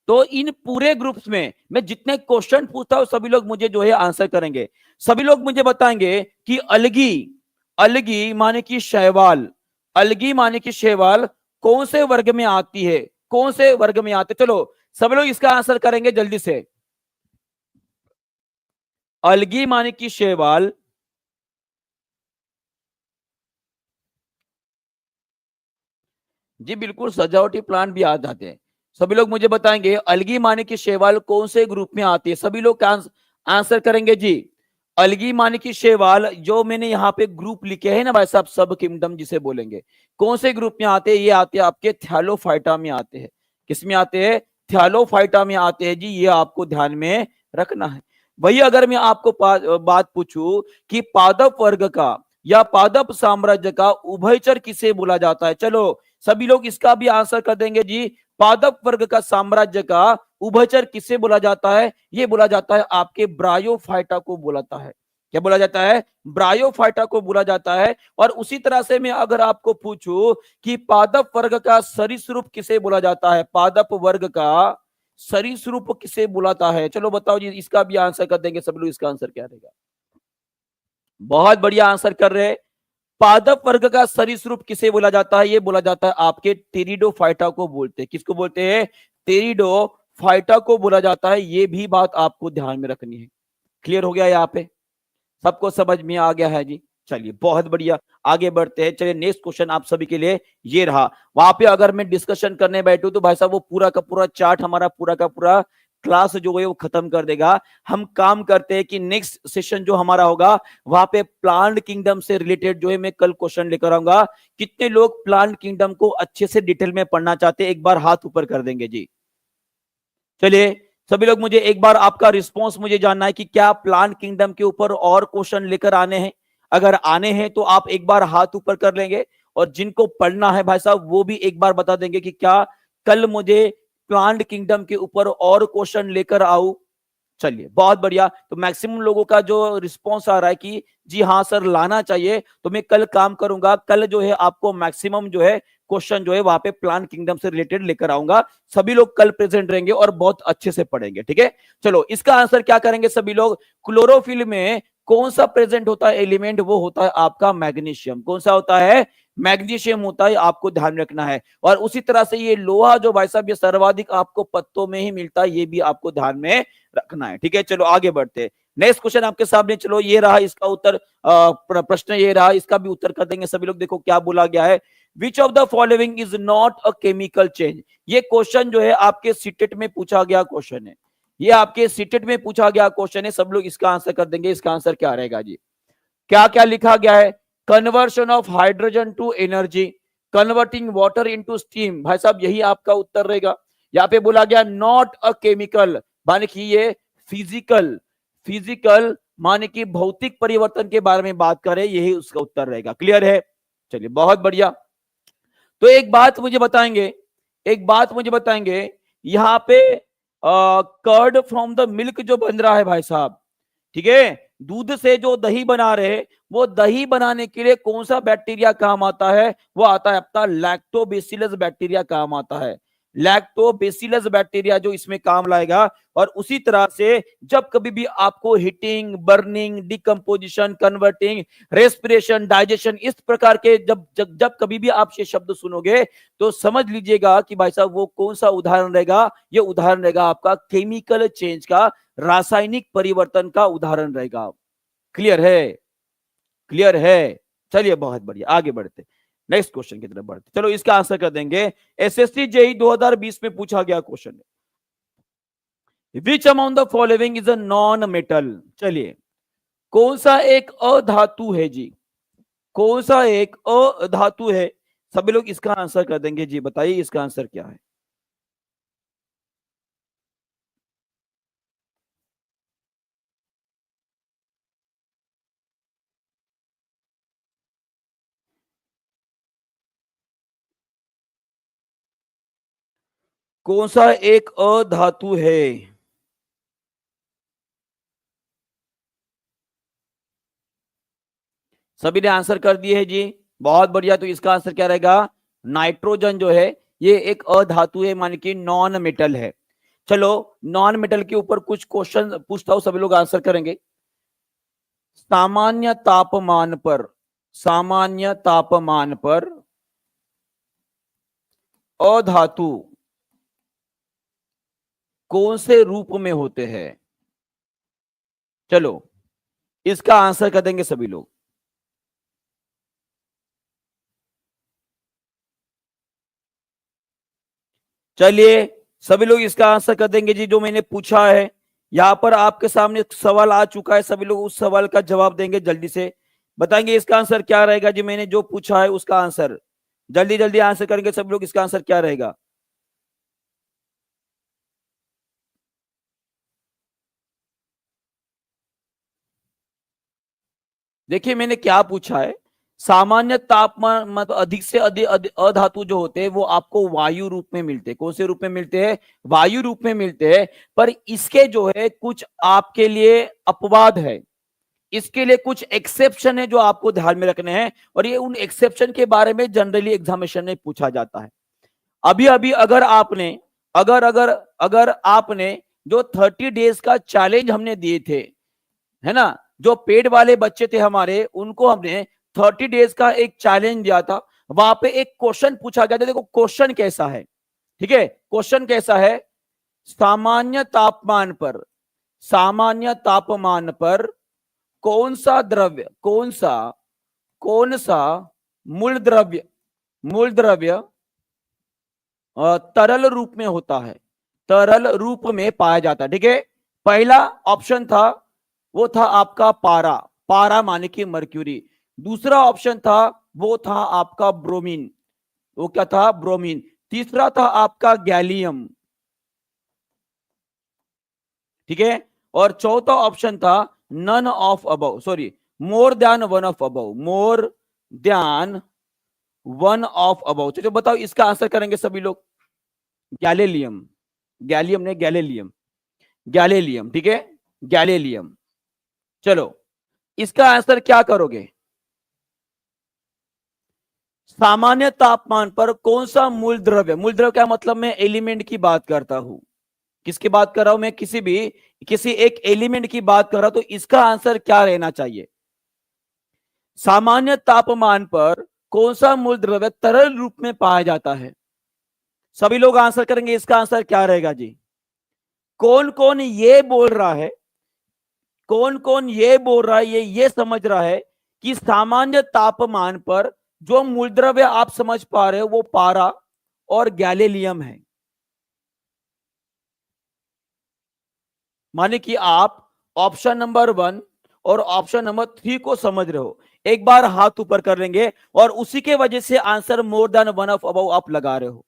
तो इन पूरे ग्रुप्स में मैं जितने क्वेश्चन पूछता हूं सभी लोग मुझे जो है आंसर करेंगे। सभी लोग मुझे बताएंगे कि अलगी, अलगी माने कि शैवाल, अलगी माने कि शैवाल कौन से वर्ग में आती है? कौन से वर्ग में आते? चलो सभी लोग इसका आंसर करेंगे जल्दी से। अलगी माने कि शैवाल, जी बिल्कुल, सजावटी प्लांट भी आ जाते हैं। सभी लोग मुझे बताएंगे अलगी माने की शैवाल कौन से ग्रुप में आती है? सभी लोग आंसर करेंगे जी। अलगी माने की शैवाल, जो मैंने यहाँ पे ग्रुप लिखे हैं ना भाई साहब, सब किंगडम जिसे बोलेंगे, कौन से ग्रुप में आते हैं? ये आते हैं आपके थैलोफाइटा में आते हैं। किस में आते हैं? थैलोफाइटा में आते हैं जी। ये आपको ध्यान में रखना है। वही अगर मैं आपको बात पूछूं कि पादप वर्ग का या पादप साम्राज्य का उभयचर किसे बोला जाता है? चलो सभी लोग इसका भी आंसर कर देंगे जी। पादप वर्ग का साम्राज्य का उभयचर किसे बोला जाता है? ये बोला जाता है आपके ब्रायोफाइटा को बोला जाता है। क्या बोला जाता है? ब्रायोफाइटा को बोला जाता है। और उसी तरह से मैं अगर आपको पूछूं कि पादप वर्ग का सरीसृप किसे बोला जाता है? पादप वर्ग का सरीसृप किसे बुलाता है? चलो बताओ जी, इसका भी आंसर कर देंगे सब लोग। इसका आंसर क्या रहेगा? बहुत बढ़िया आंसर कर रहे हैं। पादप वर्ग का सरीसृप किसे बोला जाता है? ये बोला जाता है आपके टेरिडोफाइटा को बोलते हैं। किसको बोलते हैं? टेरिडोफाइटा को बोला जाता है। ये भी बात आपको ध्यान में रखनी है। क्लियर हो गया? यहाँ पे सबको समझ में आ गया है जी? चलिए बहुत बढ़िया, आगे बढ़ते हैं। चलिए नेक्स्ट क्वेश्चन आप सभी के लिए ये रहा। वहां पे अगर मैं डिस्कशन करने बैठू तो भाई साहब वो पूरा का पूरा चार्ट, हमारा पूरा का पूरा क्लास जो है वो खत्म कर देगा। हम काम करते हैं कि नेक्स्ट सेशन जो हमारा होगा वहां पे प्लांट किंगडम से रिलेटेड जो है मैं कल क्वेश्चन लेकर आऊंगा। कितने लोग प्लांट किंगडम को अच्छे से डिटेल में पढ़ना चाहते हैं? एक बार हाथ ऊपर कर देंगे जी। चलिए सभी लोग, मुझे एक बार आपका रिस्पांस मुझे जानना है कि क्या प्लांट किंगडम के ऊपर और क्वेश्चन लेकर आने हैं? अगर आने हैं तो आप एक बार हाथ ऊपर कर लेंगे। और जिनको पढ़ना है भाई साहब वो भी एक बार बता देंगे कि क्या कल मुझे प्लांट किंगडम के ऊपर और क्वेश्चन लेकर आऊं। चलिए बहुत बढ़िया। तो मैक्सिमम लोगों का जो रिस्पांस आ रहा है कि जी हाँ सर लाना चाहिए, तो मैं कल काम करूंगा। कल जो है आपको मैक्सिमम जो है क्वेश्चन जो है वहां पे प्लांट किंगडम से रिलेटेड लेकर आऊंगा। सभी लोग कल प्रेजेंट रहेंगे और बहुत अच्छे से पढ़ेंगे। ठीक है, चलो इसका आंसर क्या करेंगे सभी लोग? क्लोरोफिल में कौन सा प्रेजेंट होता है एलिमेंट? वो होता है आपका मैग्नीशियम। कौन सा होता है? मैग्नीशियम होता है। आपको ध्यान रखना है। और उसी तरह से ये लोहा जो भाई साहब ये सर्वाधिक आपको पत्तों में ही मिलता है, ये भी आपको ध्यान में रखना है। ठीक है, चलो आगे बढ़ते हैं। नेक्स्ट क्वेश्चन आपके सामने, चलो ये रहा इसका उत्तर। प्रश्न ये रहा, इसका भी उत्तर कर देंगे सभी लोग। देखो क्या बोला गया है, which of the following is not a chemical change. ये क्वेश्चन जो है आपके सीटेट में पूछा गया क्वेश्चन है। ये आपके सीटेट में पूछा गया क्वेश्चन है। सब लोग इसका आंसर कर देंगे। इसका आंसर क्या रहेगा जी? क्या क्या लिखा गया है? Conversion of hydrogen to energy, converting water into steam. भाई साहब यही आपका उत्तर रहेगा। यहाँ पे बोला गया नॉट अ केमिकल, माने कि ये फिजिकल, फिजिकल माने कि भौतिक परिवर्तन के बारे में बात करें, यही उसका उत्तर रहेगा। क्लियर है? चलिए बहुत बढ़िया। तो एक बात मुझे बताएंगे, एक बात मुझे बताएंगे, यहाँ पे कर्ड फ्रॉम द मिल्क जो बन रहा है भाई साहब, ठीक है, दूध से जो दही बना रहे, वो दही बनाने के लिए कौन सा बैक्टीरिया काम आता है? वो आता है आपका लैक्टोबैसिलस बैक्टीरिया काम आता है। लैक्टोबैसिलस बैक्टीरिया जो इसमें काम लाएगा। और उसी तरह से जब कभी भी आपको heating, burning, decomposition, converting, respiration, digestion, इस प्रकार के जब जब जब कभी भी आप ये शब्द सुनोगे, तो समझ लीजिएगा कि भाई साहब वो कौन सा उदाहरण रहेगा। ये उदाहरण रहेगा आपका केमिकल चेंज का, रासायनिक परिवर्तन का उदाहरण रहेगा। क्लियर है? क्लियर है? चलिए बहुत बढ़िया, आगे बढ़ते नेक्स्ट क्वेश्चन की तरफ बढ़ते। चलो इसका आंसर कर देंगे। एसएससी जेई 2020 में पूछा गया क्वेश्चन है, which among the following is a non metal. चलिए, कौन सा एक अधातु है जी? कौन सा एक अधातु है? सभी लोग इसका आंसर कर देंगे जी। बताइए इसका आंसर क्या है? कौन सा एक अधातु है? सभी ने आंसर कर दिए है जी। बहुत बढ़िया। तो इसका आंसर क्या रहेगा? नाइट्रोजन जो है ये एक अधातु है, मान कि नॉन मेटल है। चलो, नॉन मेटल के ऊपर कुछ क्वेश्चन पूछता हूं, सभी लोग आंसर करेंगे। सामान्य तापमान पर, सामान्य तापमान पर अधातु कौन से रूप में होते हैं? चलो, इसका आंसर कर देंगे सभी लोग। चलिए, सभी लोग इसका आंसर कर देंगे जी, जो मैंने पूछा है। यहां पर आपके सामने सवाल आ चुका है, सभी लोग उस सवाल का जवाब देंगे। जल्दी से बताएंगे इसका आंसर क्या रहेगा जी। मैंने जो पूछा है उसका आंसर जल्दी जल्दी आंसर करेंगे सब लोग। इसका आंसर क्या रहेगा? देखिए मैंने क्या पूछा है। सामान्य तापमान मतलब अधिक से अधिक अधातु जो होते हैं वो आपको वायु रूप में मिलते हैं। कौन से रूप में मिलते हैं? वायु रूप में मिलते हैं। पर इसके जो है कुछ आपके लिए अपवाद है, इसके लिए कुछ एक्सेप्शन है जो आपको ध्यान में रखने हैं। और ये उन एक्सेप्शन के बारे में जनरली एग्जामिनेशन में पूछा जाता है। अभी अभी अगर आपने, अगर अगर अगर आपने जो 30 डेज का चैलेंज हमने दिए थे, है ना, जो पेड वाले बच्चे थे हमारे, उनको हमने 30 डेज का एक चैलेंज दिया था। वहां पे एक क्वेश्चन पूछा गया था। देखो क्वेश्चन कैसा है, ठीक है, क्वेश्चन कैसा है। सामान्य तापमान पर, सामान्य तापमान पर कौन सा द्रव्य, कौन सा मूल द्रव्य, मूल द्रव्य तरल रूप में होता है, तरल रूप में पाया जाता है। ठीक है, पहला ऑप्शन था वो था आपका पारा, पारा माने कि मर्क्यूरी। दूसरा ऑप्शन था वो था आपका ब्रोमीन, वो क्या था? ब्रोमीन। तीसरा था आपका गैलियम, ठीक है। और चौथा ऑप्शन था none of above, sorry, more than one of above, more than one of above. तो बताओ इसका आंसर करेंगे सभी लोग। गैलेलियम, गैलियम ने गैलेलियम, गैलेलियम, ठीक है, गैलेलियम। चलो, इसका आंसर क्या करोगे? सामान्य तापमान पर कौन सा मूल द्रव्य, मूल द्रव्य क्या मतलब? मैं एलिमेंट की बात करता हूं। किसकी बात कर रहा हूं मैं? किसी भी, किसी एक एलिमेंट की बात कर रहा हूं। तो इसका आंसर क्या रहना चाहिए? सामान्य तापमान पर कौन सा मूल द्रव्य तरल रूप में पाया जाता है? सभी लोग आंसर करेंगे। इसका आंसर क्या रहेगा जी? कौन कौन ये बोल रहा है, कौन कौन ये बोल रहा है, ये समझ रहा है कि सामान्य तापमान पर जो मूलद्रव्य आप समझ पा रहे हो वो पारा और गैलेलियम है। माने कि आप ऑप्शन नंबर 1 और ऑप्शन नंबर 3 को समझ रहे हो। एक बार हाथ ऊपर कर लेंगे और उसी के वजह से answer more than one of above आप लगा रहे हो।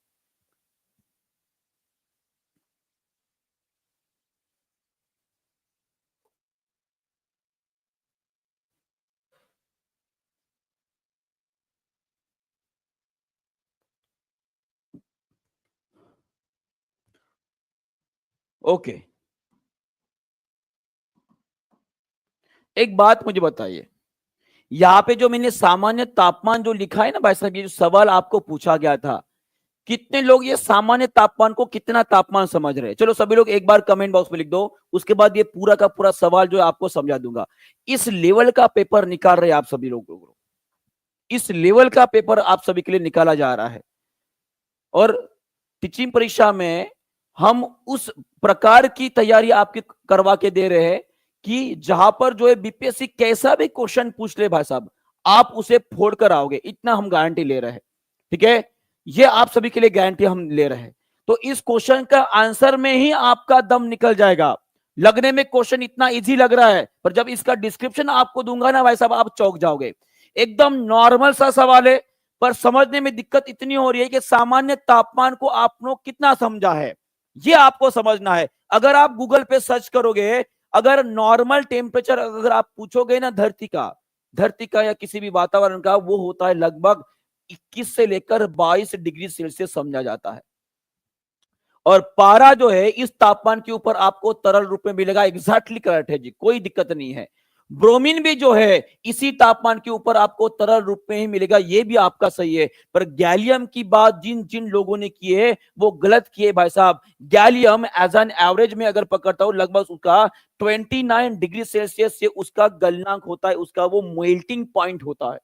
ओके, एक बात मुझे बताइए, यहाँ पे जो मैंने सामान्य तापमान जो लिखा है ना भाई साहब, ये जो सवाल आपको पूछा गया था, कितने लोग ये सामान्य तापमान को कितना तापमान समझ रहे हैं? चलो सभी लोग एक बार कमेंट बॉक्स में लिख दो, उसके बाद ये पूरा का पूरा सवाल जो है आपको समझा दूंगा। इस लेवल का पेपर निकाल रहे हैं आप सभी लोगों को, इस लेवल का पेपर आप सभी के लिए निकाला जा रहा है। और टीचिंग परीक्षा में हम उस प्रकार की तैयारी आपकी करवा के दे रहे हैं कि जहां पर जो है बीपीएससी कैसा भी क्वेश्चन पूछ ले भाई साहब, आप उसे फोड़ कर आओगे, इतना हम गारंटी ले रहे हैं। ठीक है, ये आप सभी के लिए गारंटी हम ले रहे हैं। तो इस क्वेश्चन का आंसर में ही आपका दम निकल जाएगा। लगने में क्वेश्चन इतना इजी लग रहा है, पर जब इसका डिस्क्रिप्शन आपको दूंगा ना भाई साहब, आप चौंक जाओगे। एकदम नॉर्मल सा सवाल है, पर समझने में दिक्कत इतनी हो रही है कि सामान्य तापमान को आपने कितना समझा है, ये आपको समझना है। अगर आप गूगल पे सर्च करोगे, अगर नॉर्मल टेम्परेचर अगर आप पूछोगे ना धरती का या किसी भी वातावरण का, वो होता है लगभग 21 से लेकर 22 डिग्री सेल्सियस समझा जाता है। और पारा जो है इस तापमान के ऊपर आपको तरल रूप में मिलेगा। एग्जैक्टली करेक्ट है जी, कोई दिक्कत नहीं है। ब्रोमीन भी जो है इसी तापमान के ऊपर आपको तरल रूप में ही मिलेगा, ये भी आपका सही है। पर गैलियम की बात जिन जिन लोगों ने की है वो गलत किए भाई साहब। गैलियम एज एन एवरेज में अगर पकड़ता हूं, लगभग उसका 29 डिग्री सेल्सियस से उसका गलनांक होता है, उसका वो मेल्टिंग पॉइंट होता है।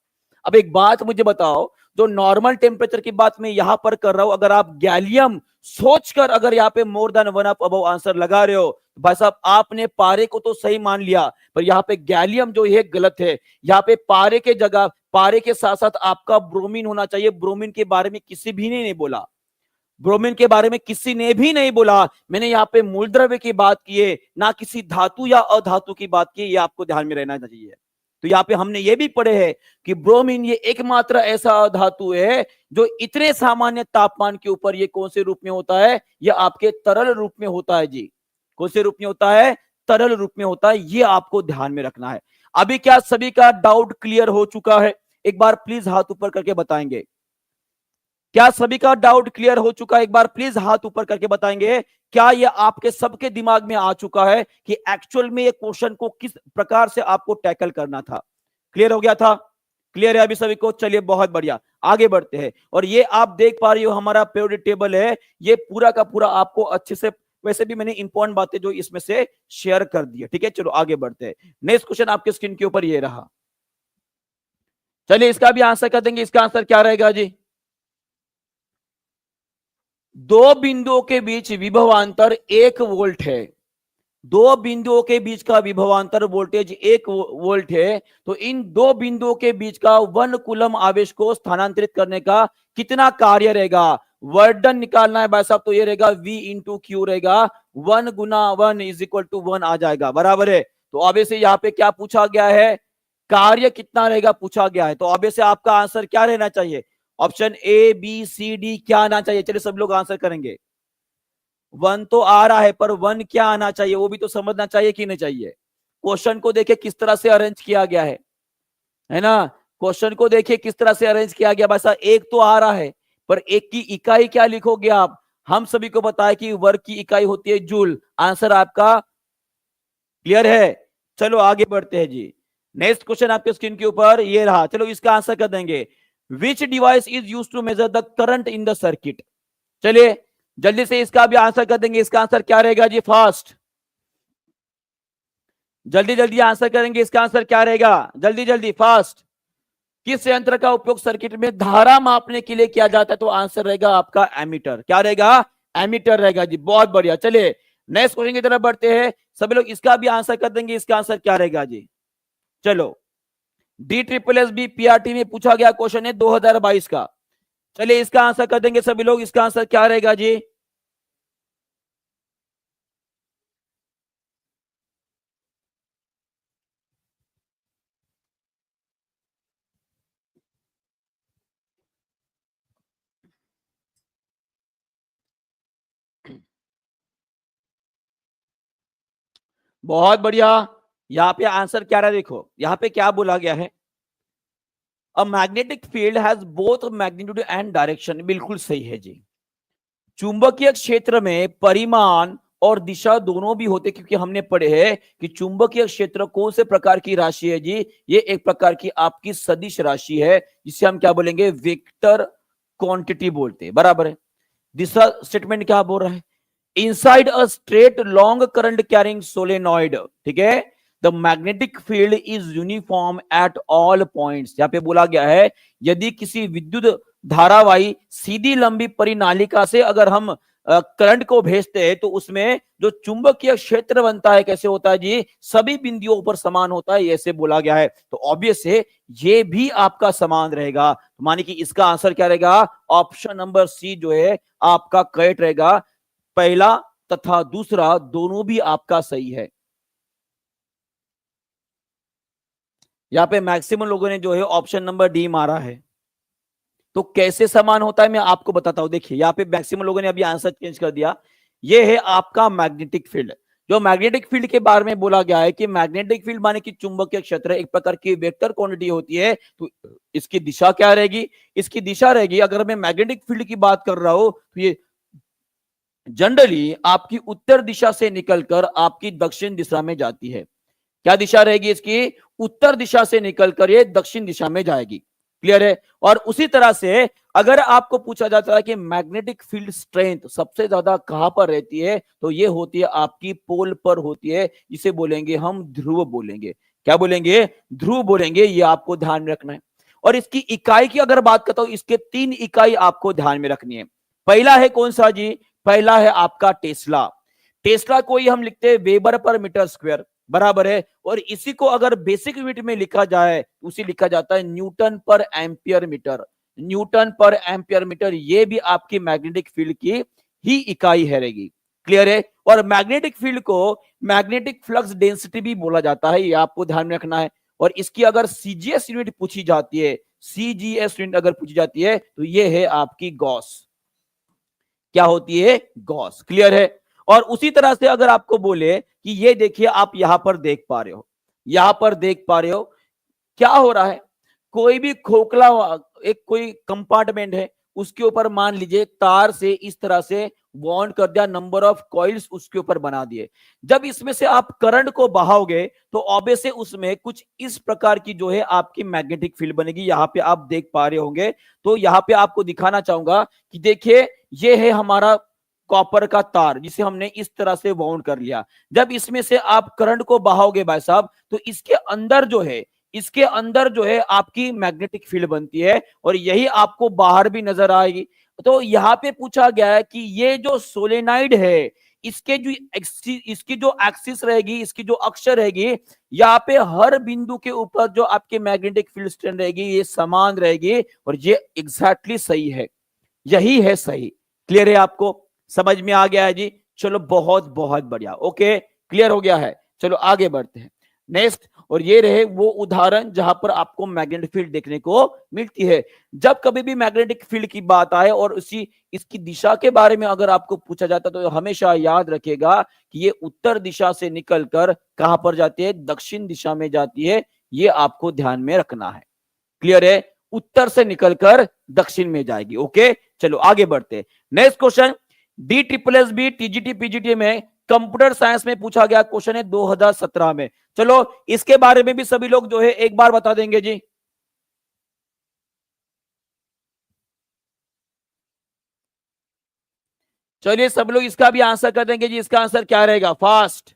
अब एक बात मुझे बताओ, जो नॉर्मल टेम्परेचर की बात मैं यहां पर कर रहा हूं, अगर आप गैलियम सोचकर अगर यहाँ पे more than 1 up above answer लगा रहे हो, भाई साहब आपने पारे को तो सही मान लिया, पर यहाँ पे गैलियम जो है गलत है। यहाँ पे पारे के जगह, पारे के साथ साथ आपका ब्रोमीन होना चाहिए। ब्रोमीन के बारे में किसी भी ने नहीं बोला, ब्रोमीन के बारे में किसी ने भी नहीं बोला। मैंने यहाँ पे मूलद्रव्य की बात की है, ना किसी धातु या अधातु की बात की है, ये आपको ध्यान में रहना चाहिए। तो यहाँ पे हमने ये भी पढ़े हैं कि ब्रोमीन ये एकमात्र ऐसा धातु है जो इतने सामान्य तापमान के ऊपर ये कौन से रूप में होता है, ये आपके तरल रूप में होता है जी। कौन से रूप में होता है? तरल रूप में होता है, ये आपको ध्यान में रखना है। अभी क्या सभी का डाउट क्लियर हो चुका है? एक बार प्लीज हाथ ऊपर करके बताएंगे, क्या सभी का डाउट क्लियर हो चुका है? एक बार प्लीज हाथ ऊपर करके बताएंगे, क्या ये आपके सबके दिमाग में आ चुका है कि एक्चुअल में ये क्वेश्चन को किस प्रकार से आपको टैकल करना था? क्लियर हो गया था? क्लियर है अभी सभी को? चलिए बहुत बढ़िया, आगे बढ़ते हैं। और ये आप देख पा रही हो हमारा पीरियोडिक टेबल है, ये पूरा का पूरा आपको अच्छे से, वैसे भी मैंने इंपॉर्टेंट बातें जो इसमें से शेयर कर दी है। ठीक है, चलो आगे बढ़ते हैं। नेक्स्ट क्वेश्चन आपके स्क्रीन के ऊपर ये रहा, चलिए इसका भी आंसर कर देंगे। इसका आंसर क्या रहेगा जी? दो बिंदुओं के बीच विभवांतर 1 वोल्ट है। दो बिंदुओं के बीच का विभवांतर वोल्टेज 1 वोल्ट है। तो इन दो बिंदुओं के बीच का 1 कूलम आवेश को स्थानांतरित करने का कितना कार्य रहेगा? वर्क डन निकालना है भाई साहब, तो ये रहेगा V इंटू क्यू रहेगा। 1 गुना 1 इज इक्वल टू 1 आ जाएगा, बराबर है। तो अब से यहाँ पे क्या पूछा गया है? कार्य कितना रहेगा पूछा गया है। तो अब से आपका आंसर क्या रहना चाहिए? Option A B C D क्या आना चाहिए? चलिए सब लोग आंसर करेंगे। 1 तो आ रहा है, पर 1 क्या आना चाहिए वो भी तो समझना चाहिए कि नहीं चाहिए? क्वेश्चन को देखिए किस तरह से अरेंज किया गया है ना? क्वेश्चन को देखिए किस तरह से अरेंज किया गया। बस एक तो आ रहा है, पर एक की इकाई क्या लिखोगे आप? हम सभी को पता है कि वर्ग की इकाई होती है जूल। आंसर आपका क्लियर है? चलो आगे बढ़ते हैं जी। नेक्स्ट क्वेश्चन आपके स्क्रीन के ऊपर ये रहा, चलो इसका आंसर कर देंगे। Which device is used to measure the current in the circuit? चलिए जल्दी से इसका भी आंसर कर देंगे। इसका आंसर क्या रहेगा जी? फास्ट, जल्दी जल्दी आंसर करेंगे। इसका आंसर क्या रहेगा? जल्दी जल्दी फास्ट। किस यंत्र का उपयोग सर्किट में धारा मापने के लिए किया जाता है? तो आंसर रहेगा आपका एमीटर। क्या रहेगा? एमीटर रहेगा जी, बहुत बढ़िया। चलिए नेक्स्ट क्वेश्चन की तरफ बढ़ते हैं। सभी लोग इसका भी आंसर कर देंगे। इसका आंसर क्या रहेगा जी? चलो DSSS पीआरटी में पूछा गया क्वेश्चन है 2022 का। चलिए इसका आंसर कर देंगे सभी लोग। इसका आंसर क्या रहेगा जी? बहुत बढ़िया। यहां पे आंसर क्या रहा? देखो यहां पे क्या बोला गया है, a magnetic field has both magnitude and direction. बिल्कुल सही है जी। चुंबकीय क्षेत्र में परिमाण और दिशा दोनों भी होते, क्योंकि हमने पढ़े हैं कि चुंबकीय क्षेत्र कौन से प्रकार की राशि है जी, ये एक प्रकार की आपकी सदिश राशि है, जिसे हम क्या बोलेंगे, वेक्टर क्वांटिटी बोलते हैं, बराबर है। दूसरा स्टेटमेंट क्या बोल रहा है, inside a straight long current carrying solenoid, ठीक है, the magnetic field is uniform at all points. यहां पे बोला गया है यदि किसी विद्युत धारावाही सीधी लंबी परिनालिका से अगर हम करंट को भेजते हैं तो उसमें जो चुंबकीय क्षेत्र बनता है कैसे होता है जी, सभी बिंदुओं पर समान होता है, ऐसे बोला गया है। तो ऑब्वियस है ये भी आपका समान रहेगा, तो मानिए कि इसका आंसर क्या रहेगा, ऑप्शन नंबर सी जो है आपका करेक्ट रहेगा। पहला तथा दूसरा दोनों भी आपका सही है। यहां पे मैक्सिमम लोगों ने जो है ऑप्शन नंबर डी मारा है। तो कैसे समान होता है मैं आपको बताता हूं। देखिए यहां पे मैक्सिमम लोगों ने अभी आंसर चेंज कर दिया। ये है आपका मैग्नेटिक फील्ड। जो मैग्नेटिक फील्ड के बारे में बोला गया है कि मैग्नेटिक फील्ड माने कि चुंबकीय क्षेत्र एक प्रकार की वेक्टर क्वांटिटी होती है। तो इसकी दिशा क्या रहेगी, इसकी दिशा रहेगी, अगर मैं मैग्नेटिक फील्ड की बात कर रहा हूं तो ये जनरली आपकी उत्तर दिशा से निकलकर आपकी दक्षिण दिशा में जाती है। क्या दिशा रहेगी इसकी, उत्तर दिशा से निकलकर ये दक्षिण दिशा में जाएगी। क्लियर है। और उसी तरह से अगर आपको पूछा जाता है कि मैग्नेटिक फील्ड स्ट्रेंथ सबसे ज्यादा कहां पर रहती है, तो ये होती है आपकी पोल पर होती है, जिसे बोलेंगे हम ध्रुव बोलेंगे। क्या बोलेंगे, ध्रुव बोलेंगे। ये आपको ध्यान में रखना है। और इसकी इकाई की अगर बात करता हूं, इसके 3 इकाई आपको ध्यान में रखनी है। पहला है कौन सा जी, पहला है आपका टेस्ला। टेस्ला को ही हम लिखते हैं वेबर पर मीटर स्क्वायर, बराबर है। और इसी को अगर बेसिक यूनिट में लिखा जाए उसे लिखा जाता है न्यूटन पर एम्पियर मीटर। न्यूटन पर एम्पियर मीटर ये भी आपकी मैग्नेटिक फील्ड की ही इकाई है रहेगी। क्लियर है। और मैग्नेटिक फील्ड को मैग्नेटिक फ्लक्स डेंसिटी भी बोला जाता है, ये आपको ध्यान में रखना है। और इसकी अगर सीजीएस यूनिट पूछी जाती है, सीजीएस यूनिट अगर पूछी जाती है तो ये है आपकी गॉस। क्या होती है, गॉस। क्लियर है। और उसी तरह से अगर आपको बोले कि ये देखिए आप यहां पर देख पा रहे हो, यहां पर देख पा रहे हो क्या हो रहा है, कोई भी खोखला एक कोई कंपार्टमेंट है, उसके ऊपर मान लीजिए तार से इस तरह से बॉन्ड कर दिया, नंबर ऑफ कॉइल्स उसके ऊपर बना दिए। जब इसमें से आप करंट को बहाओगे तो ऑब्वियसली उसमें कुछ इस प्रकार की जो है आपकी मैग्नेटिक फील्ड बनेगी। यहां पे आप देख पा रहे होंगे। तो यहां पे आपको दिखाना चाहूंगा कि देखिए ये है हमारा कॉपर का तार, जिसे हमने इस तरह से बाउंड कर लिया। जब इसमें से आप करंट को बहाओगे भाई साहब, तो इसके अंदर जो है, इसके अंदर जो है आपकी मैग्नेटिक फील्ड बनती है, और यही आपको बाहर भी नजर आएगी। तो यहां पे पूछा गया है कि ये जो सोलेनाइड है, इसकी जो एक्सिस रहेगी, इसकी जो अक्ष रहेगी, यहाँ पे हर बिंदु के ऊपर जो आपकी मैग्नेटिक फील्ड स्ट्रेंथ रहेगी ये समान रहेगी, और ये एग्जैक्टली सही है, यही है सही। क्लियर है, आपको समझ में आ गया है जी। चलो बहुत बहुत बढ़िया, ओके क्लियर हो गया है। चलो आगे बढ़ते हैं नेक्स्ट। और ये रहे वो उदाहरण जहां पर आपको मैग्नेटिक फील्ड देखने को मिलती है। जब कभी भी मैग्नेटिक फील्ड की बात आए और इसकी दिशा के बारे में अगर आपको पूछा जाता तो हमेशा याद रखेगा कि ये उत्तर दिशा से निकलकर कहां पर जाती है, दक्षिण दिशा में जाती है। ये आपको ध्यान में रखना है। क्लियर है, उत्तर से निकलकर दक्षिण में जाएगी। ओके चलो आगे बढ़ते हैं। Next question DSSB TGT PGT में कंप्यूटर साइंस में पूछा गया क्वेश्चन है 2017 में। चलो इसके बारे में भी सभी लोग जो है एक बार बता देंगे जी। चलिए सब लोग इसका भी आंसर कर देंगे जी। इसका आंसर क्या रहेगा, fast.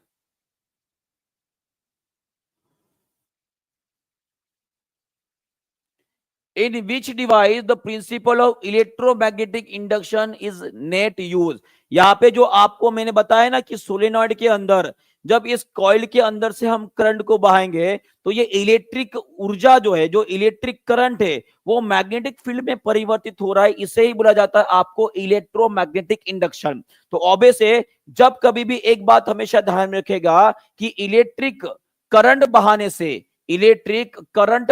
In which device the principle of electromagnetic induction is net use। यहां पे जो आपको मैंने बताया ना कि सोलेनॉइड के अंदर जब इस कॉइल के अंदर से हम करंट को बहाएंगे तो ये इलेक्ट्रिक ऊर्जा जो है, जो इलेक्ट्रिक करंट है, वो मैग्नेटिक फील्ड में परिवर्तित हो रहा है। इसे ही बोला जाता है आपको इलेक्ट्रोमैग्नेटिक इंडक्शन। तो ऑब्वियस है, जब कभी भी एक बात हमेशा ध्यान में रखेगा कि इलेक्ट्रिक करंट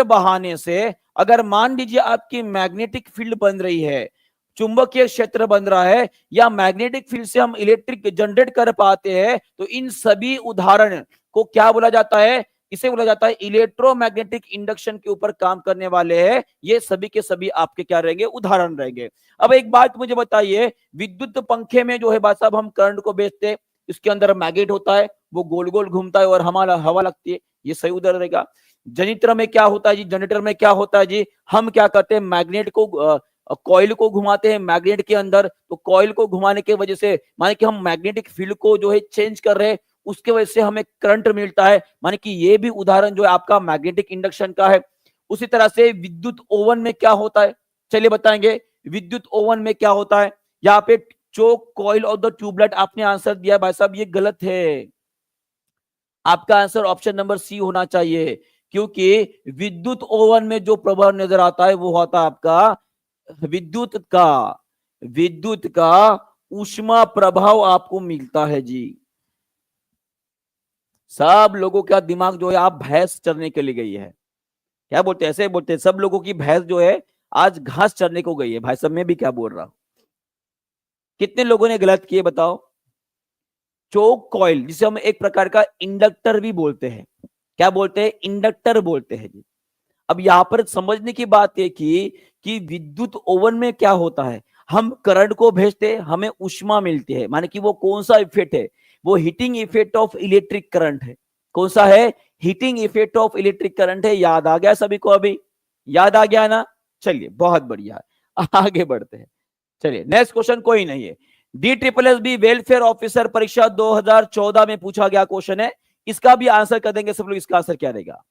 बहाने से अगर मान लीजिए आपकी मैग्नेटिक फील्ड बन रही है, चुंबकीय क्षेत्र बन रहा है, या मैग्नेटिक फील्ड से हम इलेक्ट्रिक जनरेट कर पाते हैं, तो इन सभी उदाहरण को क्या बोला जाता है, इसे बोला जाता है इलेक्ट्रोमैग्नेटिक इंडक्शन के ऊपर काम करने वाले हैं। ये सभी के सभी आपके क्या रहेंगे, उदाहरण रहेंगे। अब एक बात मुझे बताइए, विद्युत पंखे में जो है बात साहब हम करंट को भेजते, इसके अंदर मैग्नेट होता है, वो गोल गोल घूमता है और हमारा हवा लगती है, ये सही उधर रहेगा। जनरेटर में क्या होता है जी, जनरेटर में क्या होता है जी, हम क्या करते हैं, मैग्नेट को कॉइल को घुमाते हैं मैग्नेट के अंदर, तो कॉइल को घुमाने की वजह से माने कि हम मैग्नेटिक फील्ड को जो है चेंज कर रहे हैं, उसके वजह से हमें करंट मिलता है, माने कि ये भी उदाहरण जो है आपका मैग्नेटिक इंडक्शन का है। उसी तरह से विद्युत ओवन में क्या होता है, चलिए बताएंगे, विद्युत ओवन में क्या होता है। यहाँ पे choke coil of the tubelight आपने आंसर दिया भाई साहब, ये गलत है, आपका आंसर ऑप्शन नंबर सी होना चाहिए, क्योंकि विद्युत ओवन में जो प्रभाव नजर आता है वो होता है आपका विद्युत का ऊष्मा प्रभाव आपको मिलता है जी। सब लोगों का दिमाग जो है, आप भैंस चरने के लिए गई है, क्या बोलते हैं, ऐसे बोलते हैं, सब लोगों की भैंस जो है आज घास चरने को गई है। भाई साहब मैं भी क्या बोल रहा हूं, कितने लोगों ने गलत किए बताओ। चोक कॉइल जिसे हम एक प्रकार का इंडक्टर भी बोलते हैं, क्या बोलते हैं, इंडक्टर बोलते हैं जी। अब यहां पर समझने की बात है कि विद्युत ओवन में क्या होता है, हम करंट को भेजते हैं, हमें ऊष्मा मिलती है, माने कि वो कौन सा इफेक्ट है, वो heating effect of electric current है। कौन सा है, heating effect of electric current है। याद आ गया सभी को, अभी याद आ गया ना, चलिए बहुत बढ़िया, आगे बढ़ते हैं। चलिए नेक्स्ट क्वेश्चन कोई नहीं है, DSSB वेलफेयर ऑफिसर परीक्षा 2014 में पूछा गया क्वेश्चन है, इसका भी आंसर कर देंगे सब लोग। इसका आंसर क्या रहेगा,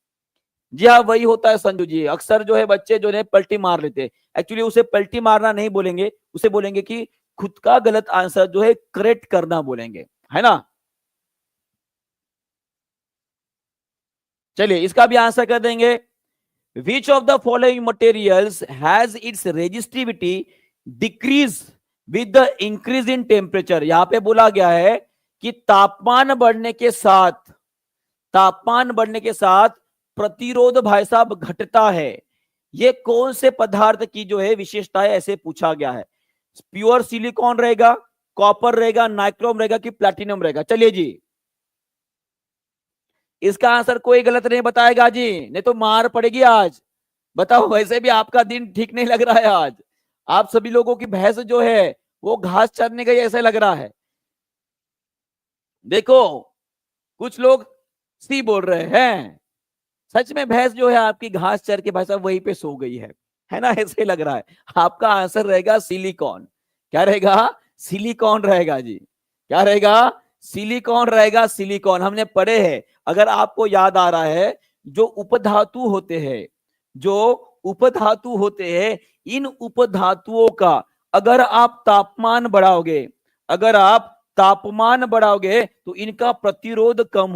जी हाँ वही होता है संजू जी, अक्सर जो है बच्चे जो है पलटी मार लेते हैं, एक्चुअली उसे पलटी मारना नहीं बोलेंगे, उसे बोलेंगे कि खुद का गलत आंसर जो है करेक्ट करना बोलेंगे, है ना। चलिए इसका भी आंसर कर देंगे, which of the following materials has its resistivity decrease with the increase in temperature. यहां पे बोला गया है कि तापमान बढ़ने के साथ प्रतिरोध भाई साहब घटता है। ये कौन से पदार्थ की जो है विशेषता है, ऐसे पूछा गया है। प्योर सिलिकॉन रहेगा, कॉपर रहेगा, नाइक्रोम रहेगा कि प्लैटिनम रहेगा। चलिए जी इसका आंसर कोई गलत नहीं बताएगा जी, नहीं तो मार पड़ेगी आज। बताओ, वैसे भी आपका दिन ठीक नहीं लग रहा है आज, आप सभी लोगों की भैंस जो है वो घास चरने गई ऐसे लग रहा है। देखो कुछ लोग सी बोल रहे हैं, सच में भैंस जो है आपकी घास चर के भाई साहब वहीं पे सो गई है ना, ऐसे लग रहा है। आपका आंसर रहेगा सिलिकॉन। क्या रहेगा, सिलिकॉन रहेगा जी, क्या रहेगा, सिलिकॉन रहेगा, सिलिकॉन हमने पढ़े हैं। अगर आपको याद आ रहा है, जो उपधातु होते हैं इन उपधातुओं का अगर आप तापमान बढ़ाओगे तो इनका प्रतिरोध कम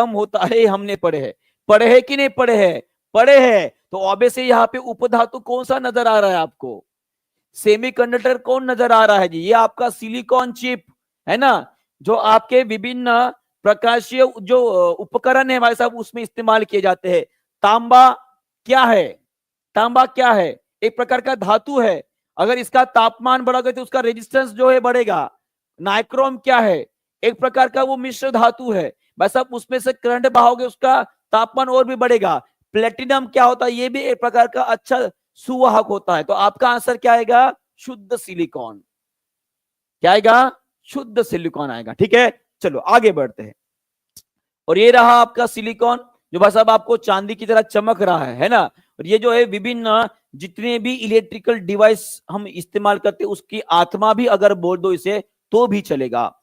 होता है, हमने पढ़े हैं कि नहीं पढ़े हैं। तो ऑब्वियसली यहाँ पे उपधातु कौन सा नजर आ रहा है आपको, सेमीकंडक्टर कौन नजर आ रहा है जी, ये आपका सिलिकॉन चिप है ना, जो आपके विभिन्न प्रकाशीय जो उपकरण है भाई साहब उसमें इस्तेमाल किए जाते हैं। तांबा क्या है, एक प्रकार का धातु है, अगर इसका तापमान बढ़ोगे तो उसका रेजिस्टेंस जो है बढ़ेगा। नाइक्रोम क्या है, एक प्रकार का वो मिश्र धातु है, बस आप उसमें से करंट बहाओगे उसका तापमान और भी बढ़ेगा। प्लेटिनम क्या होता है, ये भी एक प्रकार का अच्छा सुवाहक होता है। तो आपका आंसर क्या आएगा, शुद्ध सिलिकॉन। क्या आएगा, शुद्ध सिलिकॉन आएगा। ठीक है चलो आगे बढ़ते हैं। और ये रहा आपका सिलिकॉन जो भाई साहब आपको चांदी की तरह चमक रहा है ना। और ये जो है विभिन्न जितने भी इलेक्ट्रिकल डिवाइस हम इस्तेमाल करते हैं उसकी आत्मा भी अगर बोल दो इसे तो भी चलेगा,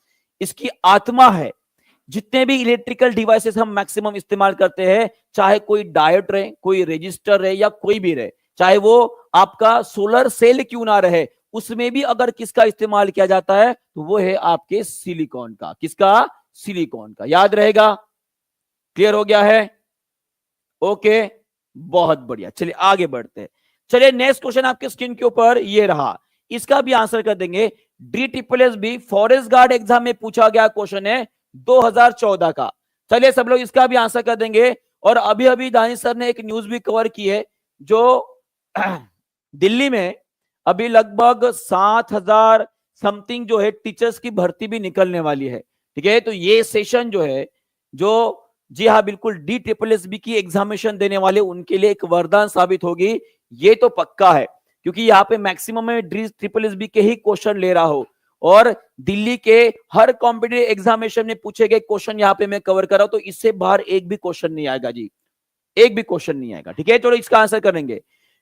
इसकी आत्मा है। जितने भी इलेक्ट्रिकल डिवाइसेस हम मैक्सिमम इस्तेमाल करते हैं, चाहे कोई डायोड रहे, कोई रजिस्टर रहे या कोई भी रहे, चाहे वो आपका सोलर सेल क्यों ना रहे, उसमें भी अगर किसका इस्तेमाल किया जाता है तो वो है आपके सिलिकॉन का। किसका, सिलिकॉन का। याद रहेगा, क्लियर हो गया है, ओके बहुत बढ़िया। चलिए आगे बढ़ते हैं। चलिए नेक्स्ट क्वेश्चन आपके स्क्रीन के ऊपर ये रहा, इसका भी आंसर कर देंगे। DSSB फॉरेस्ट गार्ड एग्जाम में पूछा गया क्वेश्चन है 2014 का। चलिए सब लोग इसका भी आंसर कर देंगे। और अभी अभी दानिश सर ने एक न्यूज भी कवर की है, जो दिल्ली में अभी लगभग 7,000 समथिंग जो है टीचर्स की भर्ती भी निकलने वाली है। ठीक है, तो ये सेशन जो है, जो जी हाँ बिल्कुल DSSB की एग्जामिनेशन देने वाले उनके लिए एक वरदान साबित होगी, ये तो पक्का है। क्योंकि यहाँ पे मैक्सिमम में DSSB के ही क्वेश्चन ले रहा हो और दिल्ली के हर कॉम्पिटिटिव एग्जामिनेशन में पूछे गए क्वेश्चन यहाँ पे मैं कवर कर रहा हूं, तो इससे बाहर एक भी क्वेश्चन नहीं आएगा जी, एक भी क्वेश्चन नहीं आएगा। ठीक है, चलो इसका आंसर करेंगे।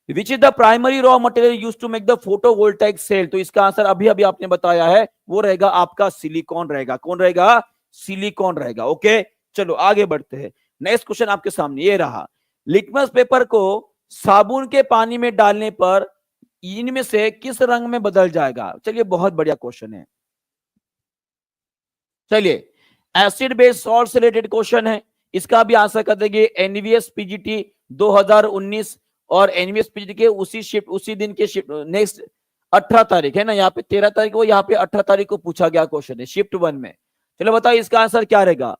Which is the primary raw material use to make the photovoltaic cell, तो इसका आंसर अभी अभी आपने बताया है, वो रहेगा आपका सिलिकॉन रहेगा। कौन रहेगा? सिलिकॉन रहेगा। ओके, चलो आगे बढ़ते हैं। नेक्स्ट क्वेश्चन आपके सामने ये रहा, लिटमस पेपर को साबुन के पानी में डालने पर इनमें से किस रंग में बदल जाएगा? चलिए बहुत बढ़िया क्वेश्चन है। चलिए एसिड बेस सॉल्ट से रिलेटेड क्वेश्चन है, इसका भी आंसर कर देंगे। एनवीएस पीजीटी 2019 और एनवीएस पीजीटी के उसी शिफ्ट, उसी दिन के शिफ्ट, नेक्स्ट 18 तारीख है ना, यहाँ पे 13 तारीख को, यहाँ पे 18 तारीख को पूछा गया क्वेश्चन है शिफ्ट 1 में। चलो बताओ इसका आंसर क्या रहेगा?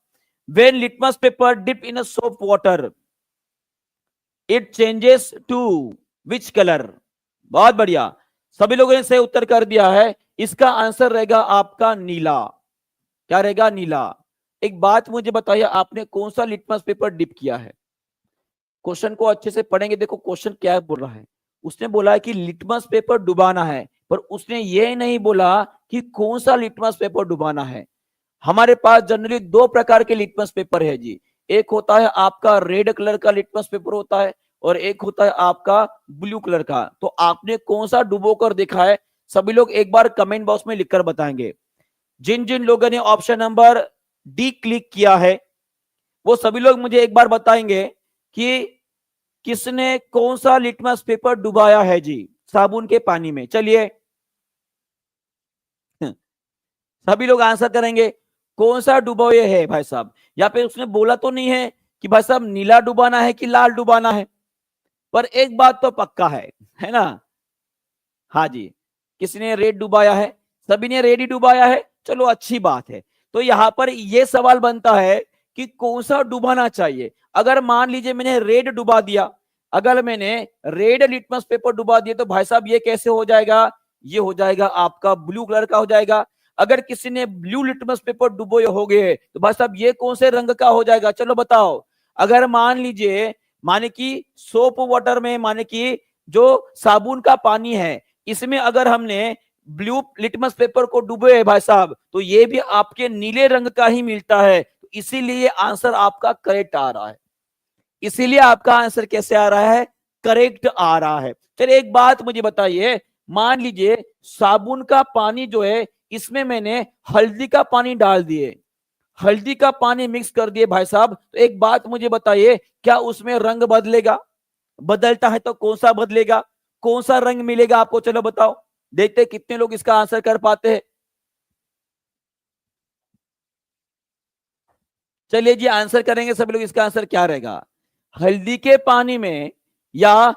When litmus paper dip in a soap water it changes to which colour? बहुत बढ़िया, सभी लोगों ने सही उत्तर कर दिया है। इसका आंसर रहेगा आपका नीला। क्या रहेगा? नीला। एक बात मुझे बताइए, आपने कौन सा लिटमस पेपर डिप किया है? क्वेश्चन को अच्छे से पढ़ेंगे, देखो क्वेश्चन क्या बोल रहा है। उसने बोला है कि लिटमस पेपर डुबाना है, पर उसने ये नहीं बोला कि कौन सा लिटमस पेपर डुबाना है। हमारे पास जनरली दो प्रकार के लिटमस पेपर है जी, एक होता है आपका रेड कलर का लिटमस पेपर होता है, और एक होता है आपका ब्लू कलर का। तो आपने कौन सा डुबो कर देखा है? सभी लोग एक बार कमेंट बॉक्स में लिखकर बताएंगे। जिन जिन लोगों ने ऑप्शन नंबर डी क्लिक किया है, वो सभी लोग मुझे एक बार बताएंगे कि किसने कौन सा लिटमस पेपर डुबाया है जी साबुन के पानी में। चलिए सभी लोग आंसर करेंगे, कौन सा डुबोए है भाई साहब? यहाँ पे उसने बोला तो नहीं है कि भाई साहब नीला डुबाना है कि लाल डुबाना है, पर एक बात तो पक्का है ना? हाँ जी, किसने रेड डुबाया है? सभी ने रेड ही डुबाया है। चलो अच्छी बात है। तो यहां पर यह सवाल बनता है कि कौन सा डुबाना चाहिए। अगर मान लीजिए मैंने रेड डुबा दिया, अगर मैंने रेड लिटमस पेपर डुबा दिया, तो भाई साहब ये कैसे हो जाएगा? ये हो जाएगा आपका ब्लू कलर का हो जाएगा। अगर किसी ने ब्लू लिटमस पेपर डुबोए हो गए, तो भाई साहब ये कौन से रंग का हो जाएगा? चलो बताओ। अगर मान लीजिए, माने कि सोप वाटर में, माने कि जो साबुन का पानी है, इसमें अगर हमने ब्लू लिटमस पेपर को डुबे भाई साहब, तो ये भी आपके नीले रंग का ही मिलता है। इसीलिए आंसर आपका करेक्ट आ रहा है। इसीलिए आपका आंसर कैसे आ रहा है? करेक्ट आ रहा है। चलिए एक बात मुझे बताइए, मान लीजिए साबुन का पानी जो है, इसमें मैंने हल्दी का पानी डाल दिए, हल्दी का पानी मिक्स कर दिए भाई साहब, तो एक बात मुझे बताइए, क्या उसमें रंग बदलेगा? बदलता है तो कौन सा बदलेगा? कौन सा रंग मिलेगा आपको? चलो बताओ, देखते कितने लोग इसका आंसर कर पाते हैं। चलिए जी आंसर करेंगे सभी लोग, इसका आंसर क्या रहेगा? हल्दी के पानी में या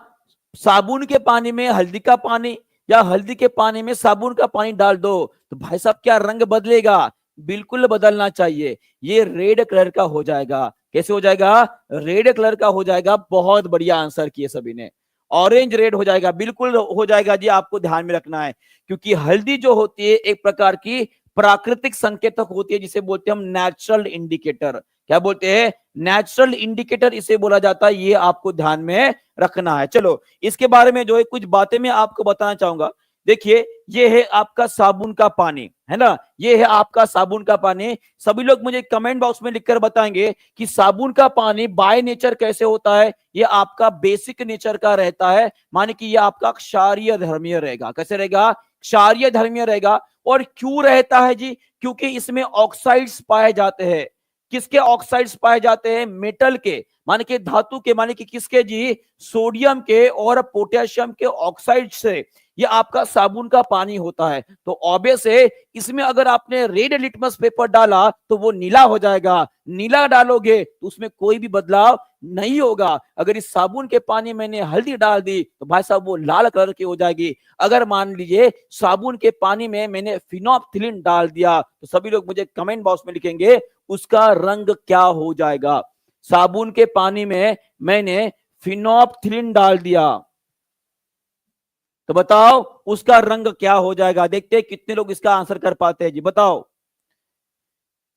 साबुन के पानी में हल्दी का पानी, या हल्दी के पानी में साबुन का पानी डाल दो, तो भाई साहब क्या रंग बदलेगा? बिल्कुल बदलना चाहिए, ये रेड कलर का हो जाएगा। कैसे हो जाएगा? रेड कलर का हो जाएगा। बहुत बढ़िया आंसर किए सभी ने, ऑरेंज रेड हो जाएगा, बिल्कुल हो जाएगा जी। आपको ध्यान में रखना है, क्योंकि हल्दी जो होती है एक प्रकार की प्राकृतिक संकेतक होती है, जिसे बोलते हैं हम नेचुरल इंडिकेटर। क्या बोलते हैं? नेचुरल इंडिकेटर इसे बोला जाता है। ये आपको ध्यान में रखना है। चलो इसके बारे में जो है कुछ बातें मैं आपको बताना चाहूंगा। देखिए ये है आपका साबुन का पानी, है ना? ये है आपका साबुन का पानी। सभी लोग मुझे कमेंट बॉक्स में लिखकर बताएंगे कि साबुन का पानी बाय नेचर कैसे होता है। ये आपका बेसिक नेचर का रहता है, माने कि ये आपका क्षारीय धर्मीय रहेगा। कैसे रहेगा? क्षारीय धर्मीय रहेगा। और क्यों रहता है जी? क्योंकि इसमें ऑक्साइड्स पाए जाते हैं। किसके ऑक्साइड्स पाए जाते हैं? मेटल के, माने कि धातु के, माने कि किसके जी? सोडियम के और पोटेशियम के ऑक्साइड से ये आपका साबुन का पानी होता है। तो ऑब्वियस है, इसमें अगर आपने रेड लिटमस पेपर डाला तो वो नीला हो जाएगा। नीला डालोगे तो उसमें कोई भी बदलाव नहीं होगा। अगर इस साबुन के पानी मैंने हल्दी डाल दी तो भाई साहब वो लाल कलर की हो जाएगी। अगर मान लीजिए साबुन के पानी में मैंने फिनोप्थिलीन डाल दिया, तो सभी लोग मुझे कमेंट बॉक्स में लिखेंगे उसका रंग क्या हो जाएगा। साबुन के पानी में मैंने फिनोप्थिलीन डाल दिया, तो बताओ उसका रंग क्या हो जाएगा। देखते हैं कितने लोग इसका आंसर कर पाते हैं जी, बताओ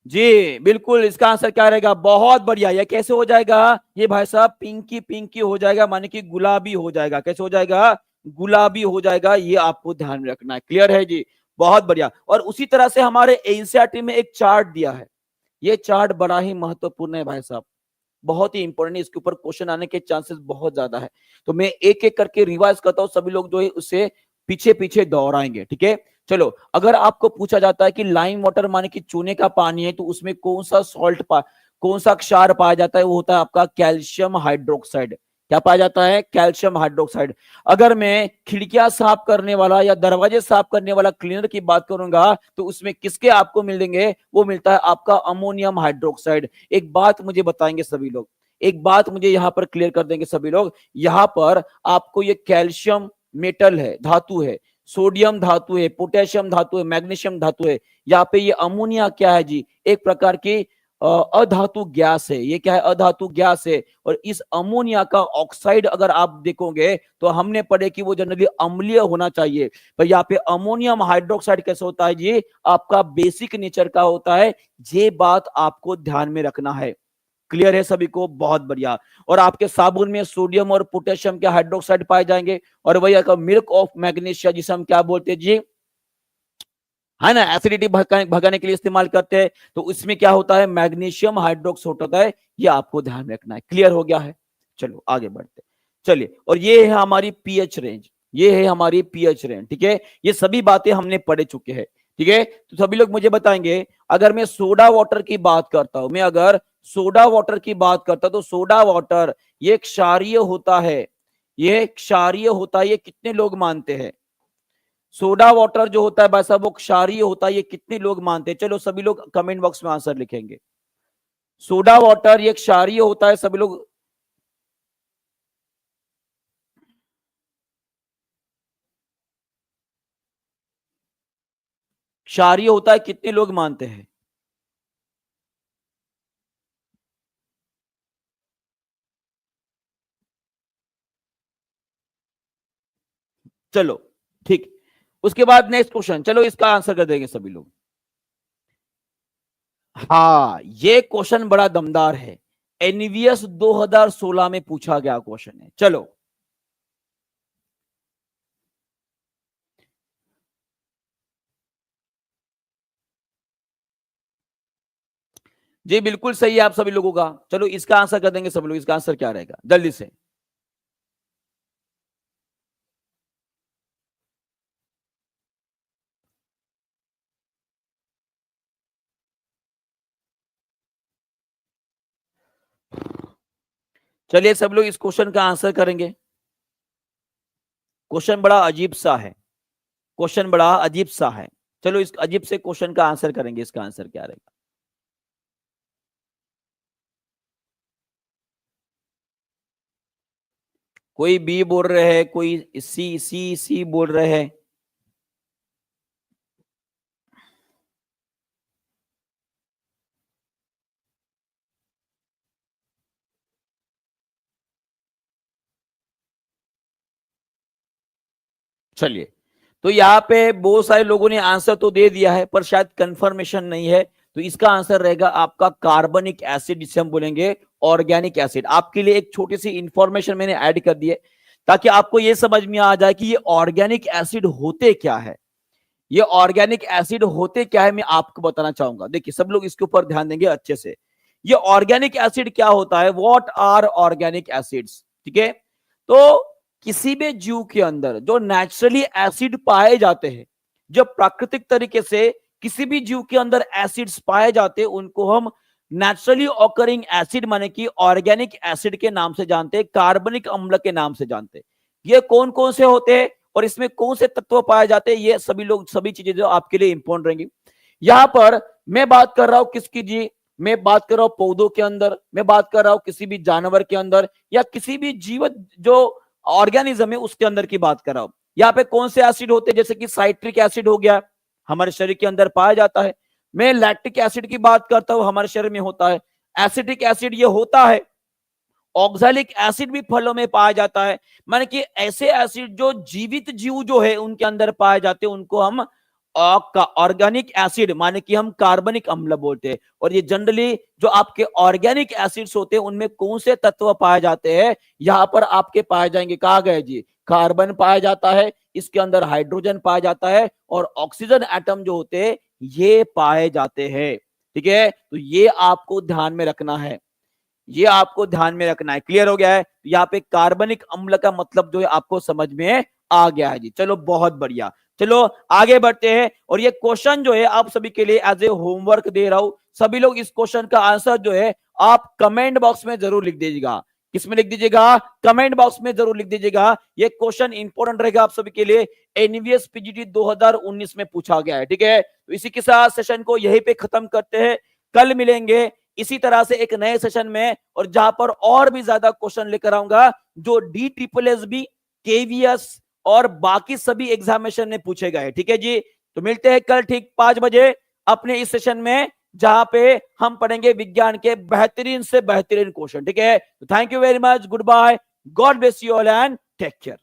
जी। बिल्कुल इसका आंसर क्या रहेगा? बहुत बढ़िया। ये कैसे हो जाएगा? ये भाई साहब पिंकी पिंकी हो जाएगा, माने कि गुलाबी हो जाएगा। कैसे हो जाएगा? गुलाबी हो जाएगा। ये आपको ध्यान में रखना है। क्लियर है जी? बहुत बढ़िया। और उसी तरह से हमारे एनसीईआरटी में एक चार्ट दिया है, ये चार्ट बड़ा ही महत्वपूर्ण है भाई साहब, बहुत ही इंपॉर्टेंट है, इसके ऊपर क्वेश्चन आने के चांसेस बहुत ज्यादा है। तो मैं एक एक करके रिवाइज करता हूं, सभी लोग जो है उससे पीछे पीछे दोहराएंगे, ठीक है। चलो, अगर आपको पूछा जाता है कि लाइम वाटर माने कि चूने का पानी है, तो उसमें कौन सा कौन सा क्षार पाया जाता है, वो होता है आपका कैल्शियम हाइड्रोक्साइड। क्या पाया जाता है? Calcium hydroxide. अगर मैं खिड़कियां साफ करने वाला या दरवाजे साफ करने वाला क्लीनर की बात करूंगा, तो उसमें किसके आपको मिलेंगे? वो मिलता है आपका अमोनियम हाइड्रोक्साइड। एक बात मुझे बताएंगे सभी लोग, एक बात मुझे यहां पर क्लियर कर देंगे सभी लोग, यहां पर आपको ये कैल्शियम मेटल है, धातु है, सोडियम धातु है, पोटेशियम धातु है, मैग्नीशियम धातु है, यहाँ पे ये अमोनिया क्या है जी? एक प्रकार की अधातु गैस है। ये क्या है? अधातु गैस है। और इस अमोनिया का ऑक्साइड अगर आप देखोगे तो हमने पढ़े कि वो जनरली अम्लीय होना चाहिए, पर यहाँ पे अमोनियम हाइड्रोक्साइड कैसे होता है? ये आपका बेसिक नेचर का होता है। ये बात आपको ध्यान में रखना है। क्लियर है सभी को? बहुत बढ़िया। और आपके साबुन में सोडियम और पोटेशियम के हाइड्रोक्साइड पाए जाएंगे। और वही मिल्क ऑफ मैग्नीशिया, जिसे हम क्या बोलते हैं जी, है ना, एसिडिटी भगाने के लिए इस्तेमाल करते हैं, तो इसमें क्या होता है? मैग्नीशियम हाइड्रोक्साइड होता है। ये आपको ध्यान में रखना है। क्लियर हो गया है? चलो आगे बढ़ते, चलिए। और ये है हमारी पीएच रेंज, ये है हमारी पीएच रेंज, ठीक है। ये सभी बातें हमने पढ़ चुके हैं, ठीक है। तो सभी लोग मुझे बताएंगे, अगर मैं सोडा वाटर की बात करता हूं, मैं अगर सोडा वाटर की बात करता हूं, तो सोडा वाटर ये क्षारीय होता है, ये क्षारीय होता है। ये कितने लोग मानते हैं? सोडा वाटर जो होता है भाई साहब वो क्षारीय होता है, ये कितने लोग मानते हैं? चलो सभी लोग कमेंट बॉक्स में आंसर लिखेंगे। सोडा वाटर ये क्षारीय होता है, सभी लोग। क्षारीय होता है, कितने लोग मानते हैं? चलो ठीक। उसके बाद नेक्स्ट क्वेश्चन, चलो इसका आंसर कर देंगे सभी लोग। हाँ, ये क्वेश्चन बड़ा दमदार है, एनवीएस 2016 में पूछा गया क्वेश्चन है। चलो, जी बिल्कुल सही है आप सभी लोगों का। चलो इसका आंसर कर देंगे सभी लोग। इसका आंसर क्या रहेगा जल्दी से? चलिए सब लोग इस क्वेश्चन का आंसर करेंगे। क्वेश्चन बड़ा अजीब सा है, क्वेश्चन बड़ा अजीब सा है। चलो इस अजीब से क्वेश्चन का आंसर करेंगे। इसका आंसर क्या रहेगा? कोई बी बोल रहे हैं, कोई सी सी सी बोल रहे हैं। चलिए, तो यहाँ पे बहुत सारे लोगों ने आंसर तो दे दिया है, पर शायद कंफर्मेशन नहीं है। तो इसका आंसर रहेगा आपका कार्बनिक एसिड, जिसे हम बोलेंगे ऑर्गेनिक एसिड। आपके लिए एक छोटी सी इंफॉर्मेशन मैंने ऐड कर दी है, ताकि आपको यह समझ में आ जाए कि ये ऑर्गेनिक एसिड होते क्या है। ये ऑर्गेनिक एसिड होते क्या है, मैं आपको बताना चाहूंगा। देखिए सब लोग इसके ऊपर ध्यान देंगे अच्छे से। ये ऑर्गेनिक एसिड क्या होता है? व्हाट आर ऑर्गेनिक एसिड्स, ठीक है। तो किसी भी जीव के अंदर जो नेचुरली एसिड पाए जाते हैं, जो प्राकृतिक तरीके से किसी भी जीव के अंदर एसिड्स पाए जाते हैं, उनको हम नेचुरली ऑकरिंग एसिड माने कि ऑर्गेनिक एसिड के नाम से जानते हैं, कार्बनिक अम्ल के नाम से जानते हैं। ये कौन कौन से होते हैं और इसमें कौन से तत्व पाए जाते हैं, ये सभी लोग सभी चीजें जो आपके लिए इंपॉर्टेंट रहेंगी। यहां पर मैं बात कर रहा हूं किसकी जी? मैं बात कर रहा हूं पौधों के अंदर, मैं बात कर रहा हूं किसी भी जानवर के अंदर, या किसी भी जीवित जो ऑर्गेनिज्म है उसके अंदर की बात कर रहा हूं। यहाँ पे कौन से एसिड होते हैं? जैसे कि साइट्रिक एसिड हो गया, हमारे शरीर के अंदर पाया जाता है। मैं लैक्टिक एसिड की बात करता हूं, हमारे शरीर में होता है। एसिटिक एसिड ये होता है। ऑक्सैलिक एसिड भी फलों में पाया जाता है। माने कि ऐसे एसिड जो जीवित जीव जो है उनके अंदर पाए जाते हैं, उनको हम का ऑर्गेनिक एसिड माने कि हम कार्बनिक अम्ल बोलते हैं, और ये जनरली जो आपके ऑर्गेनिक एसिड्स होते हैं उनमें कौन से तत्व पाए जाते हैं, यहां पर आपके पाए जाएंगे, कहा गया जी, कार्बन पाया जाता है, इसके अंदर हाइड्रोजन पाया जाता है, और ऑक्सीजन एटम जो होते हैं ये पाए जाते हैं। ठीक है, तो ये आपको ध्यान में रखना है, ये आपको ध्यान में रखना है। क्लियर हो गया है? तो यहाँ पे कार्बनिक अम्ल का मतलब जो है आपको समझ में आ गया है जी। चलो बहुत बढ़िया, चलो आगे बढ़ते हैं। और ये क्वेश्चन जो है आप सभी के लिए एज ए होमवर्क दे रहा हूं, सभी लोग इस क्वेश्चन का आंसर जो है आप कमेंट बॉक्स में जरूर लिख दीजिएगा। किसमें लिख दीजिएगा? कमेंट बॉक्स में जरूर लिख दीजिएगा। ये क्वेश्चन इंपॉर्टेंट रहेगा आप सभी के लिए, एनवीएस पीजीटी 2019 में पूछा गया है। ठीक है, तो इसी के साथ सेशन को यहीं पे खत्म करते हैं, कल मिलेंगे इसी तरह से एक नए सेशन में, और जहां पर और भी ज्यादा क्वेश्चन लेकर आऊंगा जो DSSB, केवीएस और बाकी सभी एग्जामिनेशन में पूछे गए। ठीक है जी, तो मिलते हैं कल ठीक 5 बजे अपने इस सेशन में, जहां पे हम पढ़ेंगे विज्ञान के बेहतरीन से बेहतरीन क्वेश्चन। ठीक है, thank you very much, good bye, God bless you all and take care.